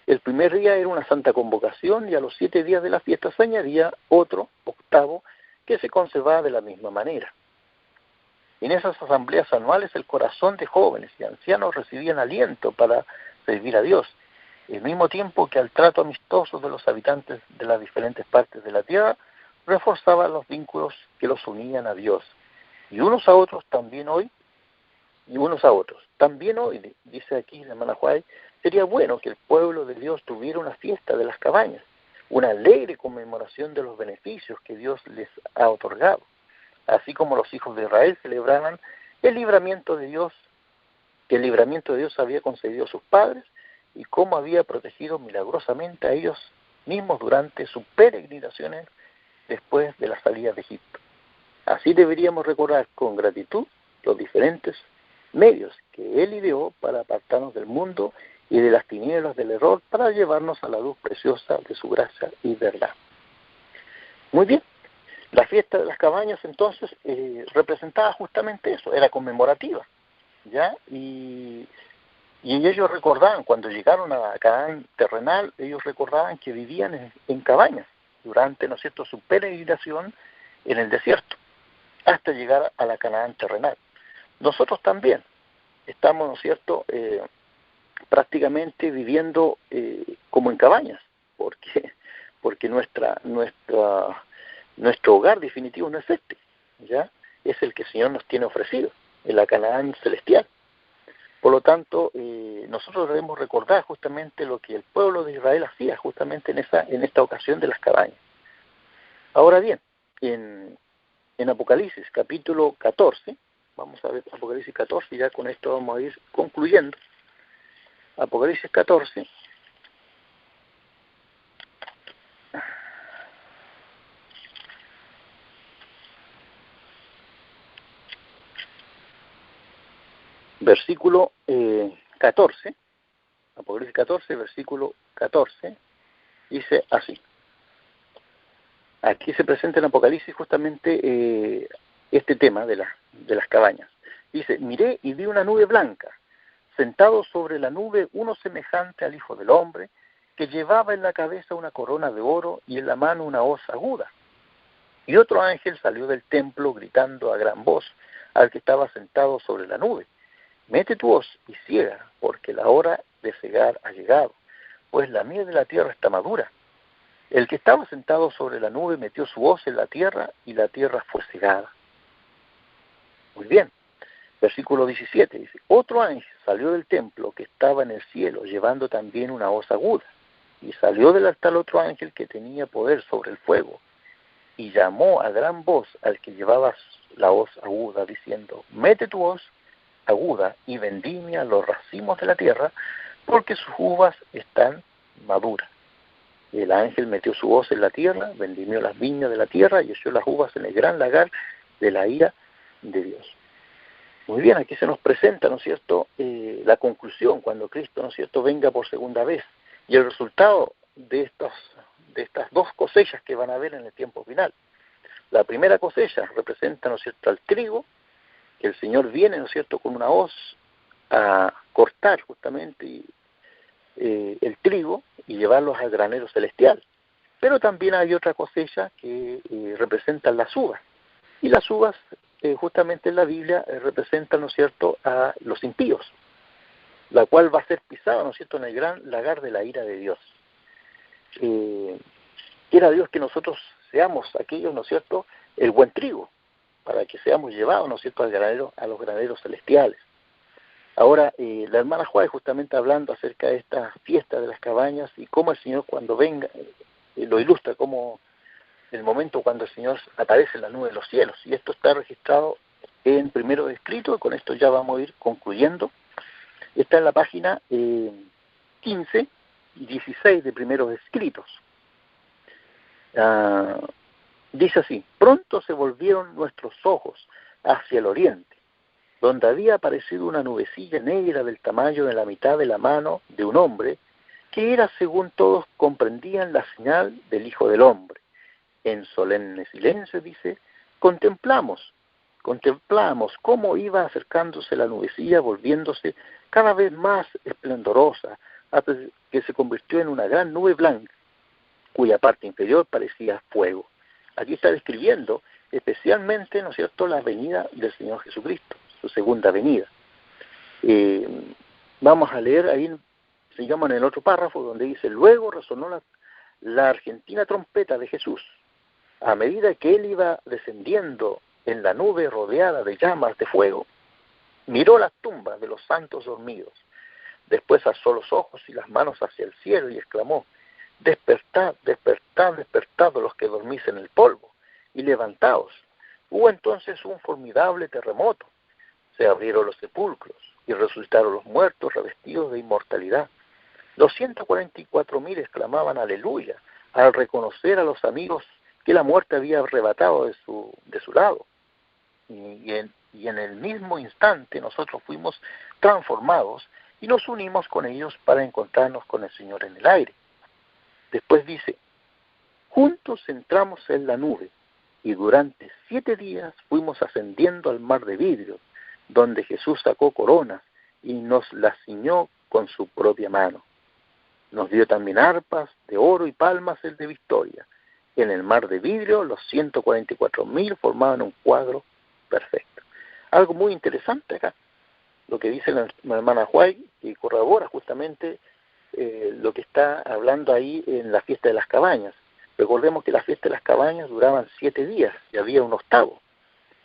El primer día era una santa convocación, y a los 7 días de la fiesta se añadía otro, octavo, que se conservaba de la misma manera. En esas asambleas anuales el corazón de jóvenes y ancianos recibían aliento para servir a Dios, al mismo tiempo que al trato amistoso de los habitantes de las diferentes partes de la tierra reforzaba los vínculos que los unían a Dios y unos a otros también hoy, y unos a otros. También hoy, dice aquí la hermana Juárez, sería bueno que el pueblo de Dios tuviera una fiesta de las cabañas, una alegre conmemoración de los beneficios que Dios les ha otorgado, así como los hijos de Israel celebraban el libramiento de Dios, que el libramiento de Dios había concedido a sus padres y cómo había protegido milagrosamente a ellos mismos durante sus peregrinaciones después de la salida de Egipto. Así deberíamos recordar con gratitud los diferentes medios que Él ideó para apartarnos del mundo y de las tinieblas del error para llevarnos a la luz preciosa de su gracia y verdad. Muy bien, la fiesta de las cabañas entonces representaba justamente eso, era conmemorativa, ¿ya? Y ellos recordaban, cuando llegaron a Canaán terrenal, ellos recordaban que vivían en cabañas durante, ¿no es cierto?, su peregrinación en el desierto, hasta llegar a la Canaán terrenal. Nosotros también estamos, ¿no es cierto?, prácticamente viviendo como en cabañas, porque nuestro hogar definitivo no es este, ¿ya? Es el que el Señor nos tiene ofrecido, en la Canaán celestial. Por lo tanto, nosotros debemos recordar justamente lo que el pueblo de Israel hacía justamente en esta ocasión de las cabañas. Ahora bien, en Apocalipsis capítulo 14, vamos a ver Apocalipsis 14, y ya con esto vamos a ir concluyendo. Apocalipsis 14, versículo 14, Apocalipsis 14, versículo 14, dice así. Aquí se presenta en Apocalipsis justamente este tema de las cabañas. Dice, miré y vi una nube blanca, sentado sobre la nube uno semejante al Hijo del Hombre, que llevaba en la cabeza una corona de oro y en la mano una hoz aguda. Y otro ángel salió del templo gritando a gran voz al que estaba sentado sobre la nube, mete tu hoz y ciega, porque la hora de cegar ha llegado, pues la miel de la tierra está madura. El que estaba sentado sobre la nube metió su hoz en la tierra y la tierra fue cegada. Muy bien. Versículo 17 dice, otro ángel salió del templo que estaba en el cielo, llevando también una hoz aguda. Y salió del altar otro ángel que tenía poder sobre el fuego, y llamó a gran voz al que llevaba la hoz aguda, diciendo, mete tu hoz aguda y vendimia los racimos de la tierra, porque sus uvas están maduras. El ángel metió su hoz en la tierra, vendimió las viñas de la tierra y echó las uvas en el gran lagar de la ira de Dios. Muy bien, aquí se nos presenta, ¿no es cierto?, la conclusión cuando Cristo, ¿no es cierto?, venga por segunda vez y el resultado de estas dos cosechas que van a haber en el tiempo final. La primera cosecha representa, ¿no es cierto?, al trigo, que el Señor viene, ¿no es cierto?, con una hoz a cortar justamente el trigo y llevarlos al granero celestial. Pero también hay otra cosecha que representa las uvas. Y las uvas, justamente en la Biblia, representan, ¿no es cierto?, a los impíos, la cual va a ser pisada, ¿no es cierto?, en el gran lagar de la ira de Dios. Quiera Dios que nosotros seamos aquellos, ¿no es cierto?, el buen trigo, para que seamos llevados, ¿no es cierto?, a los graneros celestiales. Ahora, la hermana Juárez justamente hablando acerca de esta fiesta de las cabañas y cómo el Señor cuando venga, lo ilustra como el momento cuando el Señor aparece en la nube de los cielos. Y esto está registrado en Primero Escrito, y con esto ya vamos a ir concluyendo. Está en la página 15 y 16 de Primeros Escritos. Dice así, pronto se volvieron nuestros ojos hacia el oriente, donde había aparecido una nubecilla negra del tamaño de la mitad de la mano de un hombre, que era, según todos comprendían, la señal del Hijo del Hombre. En solemne silencio, dice, contemplamos cómo iba acercándose la nubecilla, volviéndose cada vez más esplendorosa, hasta que se convirtió en una gran nube blanca, cuya parte inferior parecía fuego. Aquí está describiendo especialmente, ¿no es cierto?, la venida del Señor Jesucristo, su segunda venida. Vamos a leer ahí, sigamos en el otro párrafo, donde dice, luego resonó la argentina trompeta de Jesús, A medida que él iba descendiendo en la nube rodeada de llamas de fuego, miró las tumbas de los santos dormidos. Después alzó los ojos y las manos hacia el cielo y exclamó: despertad, despertad, despertad los que dormís en el polvo, y levantaos. Hubo entonces un formidable terremoto. Se abrieron los sepulcros y resucitaron los muertos revestidos de inmortalidad. Los 144.000 exclamaban aleluya al reconocer a los amigos que la muerte había arrebatado de su lado. Y en el mismo instante nosotros fuimos transformados y nos unimos con ellos para encontrarnos con el Señor en el aire. Después dice: juntos entramos en la nube y durante 7 días fuimos ascendiendo al mar de vidrio, donde Jesús sacó coronas y nos las ciñó con su propia mano. Nos dio también arpas de oro y palmas de victoria. En el mar de vidrio los 144.000 formaban un cuadro perfecto. Algo muy interesante acá, lo que dice la hermana White, y corrobora justamente lo que está hablando ahí en la fiesta de las cabañas. Recordemos que la fiesta de las cabañas duraban 7 días y había un octavo.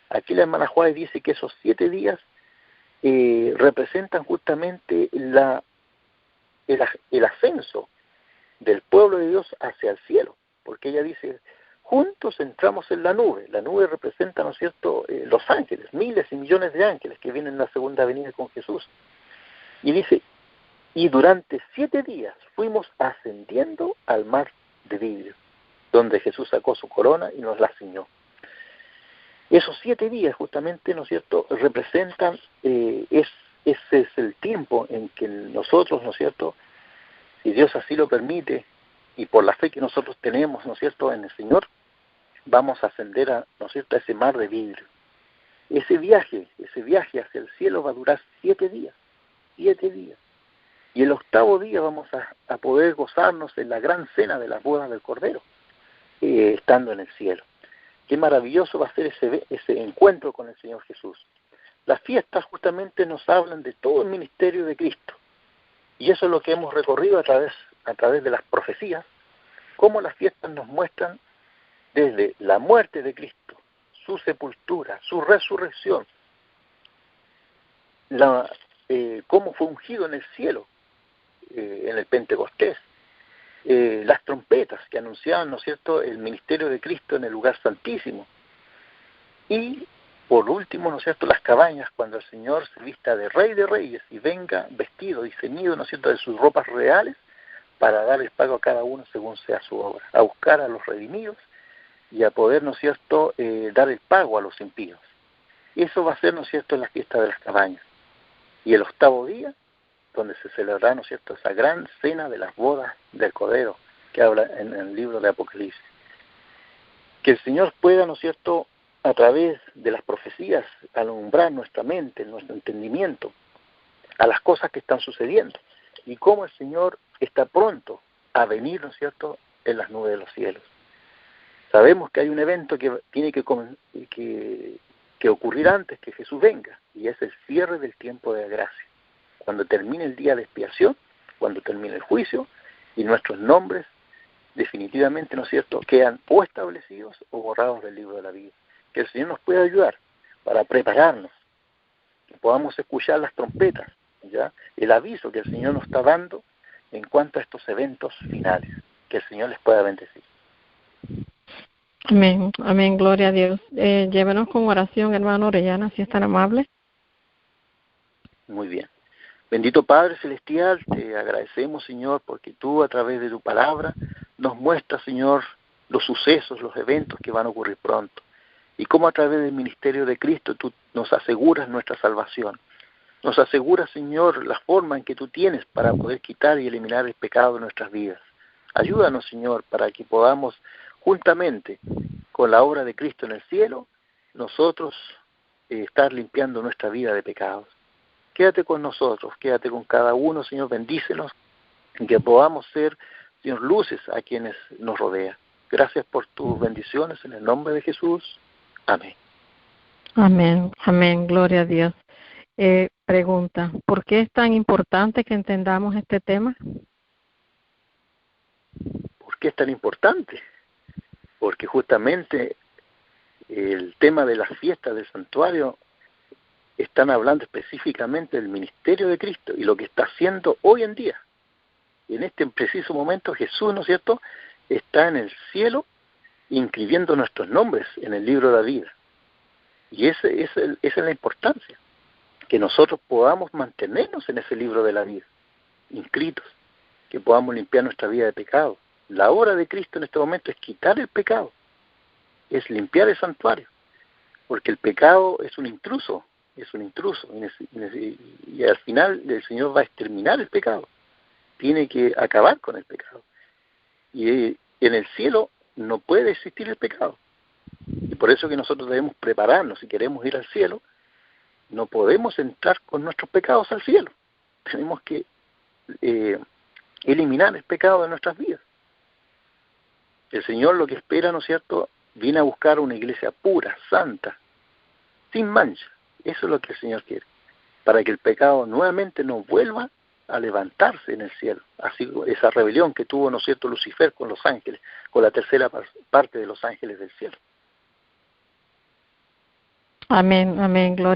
Aquí la hermana White dice que esos 7 días representan justamente el ascenso del pueblo de Dios hacia el cielo, porque ella dice: juntos entramos en la nube. La nube representa, ¿no es cierto?, los ángeles, miles y millones de ángeles que vienen en la segunda venida con Jesús. Y dice: y durante 7 días fuimos ascendiendo al mar de vidrio, donde Jesús sacó su corona y nos la ciñó. Esos 7 días justamente, ¿no es cierto?, representan, ese es el tiempo en que nosotros, ¿no es cierto?, si Dios así lo permite, y por la fe que nosotros tenemos, ¿no es cierto?, en el Señor, vamos a ascender ¿no es cierto?, a ese mar de vidrio. Ese viaje hacia el cielo va a durar 7 días, 7 días. Y el octavo día vamos a poder gozarnos en la gran cena de las bodas del Cordero, estando en el cielo. Qué maravilloso va a ser ese encuentro con el Señor Jesús. Las fiestas justamente nos hablan de todo el ministerio de Cristo. Y eso es lo que hemos recorrido a través de las profecías, cómo las fiestas nos muestran desde la muerte de Cristo, su sepultura, su resurrección, cómo fue ungido en el cielo, en el Pentecostés, las trompetas que anunciaban, ¿no es cierto?, el ministerio de Cristo en el lugar santísimo. Y por último, ¿no es cierto?, las cabañas, cuando el Señor se vista de Rey de Reyes y venga vestido y ceñido, ¿no es cierto?, de sus ropas reales, para dar el pago a cada uno según sea su obra, a buscar a los redimidos y a poder, ¿no es cierto?, dar el pago a los impíos. Y eso va a ser, ¿no es cierto?, en la fiesta de las cabañas. Y el octavo día, donde se celebrará, ¿no es cierto?, esa gran cena de las bodas del Cordero, que habla en el libro de Apocalipsis. Que el Señor pueda, ¿no es cierto?, a través de las profecías, alumbrar nuestra mente, nuestro entendimiento, a las cosas que están sucediendo, y cómo el Señor está pronto a venir, ¿no es cierto?, en las nubes de los cielos. Sabemos que hay un evento que tiene que ocurrir antes que Jesús venga, y es el cierre del tiempo de gracia. Cuando termine el día de expiación, cuando termine el juicio, y nuestros nombres definitivamente, ¿no es cierto?, quedan o establecidos o borrados del libro de la vida. Que el Señor nos pueda ayudar para prepararnos, que podamos escuchar las trompetas, ¿ya?, el aviso que el Señor nos está dando en cuanto a estos eventos finales. Que el Señor les pueda bendecir. Amén, amén, gloria a Dios. Llévenos con oración, hermano Orellana, si es tan amable. Muy bien. Bendito Padre Celestial, te agradecemos, Señor, porque tú a través de tu palabra nos muestras, Señor, los sucesos, los eventos que van a ocurrir pronto. Y cómo a través del ministerio de Cristo tú nos aseguras nuestra salvación. Nos aseguras, Señor, la forma en que tú tienes para poder quitar y eliminar el pecado de nuestras vidas. Ayúdanos, Señor, para que podamos, juntamente con la obra de Cristo en el cielo, nosotros estar limpiando nuestra vida de pecados. Quédate con nosotros, quédate con cada uno, Señor, bendícenos, y que podamos ser, Señor, luces a quienes nos rodean. Gracias por tus bendiciones en el nombre de Jesús. Amén. Amén, amén, gloria a Dios. Pregunta, ¿por qué es tan importante que entendamos este tema? ¿Por qué es tan importante? porque justamente el tema de las fiestas del santuario están hablando específicamente del ministerio de Cristo y lo que está haciendo hoy en día. Y en este preciso momento Jesús, ¿no es cierto?, está en el cielo inscribiendo nuestros nombres en el libro de la vida. Y esa es la importancia, que nosotros podamos mantenernos en ese libro de la vida, inscritos, que podamos limpiar nuestra vida de pecado. La obra de Cristo en este momento es quitar el pecado, es limpiar el santuario, porque el pecado es un intruso, y al final el Señor va a exterminar el pecado, tiene que acabar con el pecado. Y en el cielo no puede existir el pecado. Y por eso que nosotros debemos prepararnos, si queremos ir al cielo, no podemos entrar con nuestros pecados al cielo. Tenemos que eliminar el pecado de nuestras vidas. El Señor lo que espera, ¿no es cierto?, viene a buscar una iglesia pura, santa, sin mancha. Eso es lo que el Señor quiere, para que el pecado nuevamente no vuelva a levantarse en el cielo. Así esa rebelión que tuvo, ¿no es cierto?, Lucifer con los ángeles, con la tercera parte de los ángeles del cielo. Amén, amén, gloria.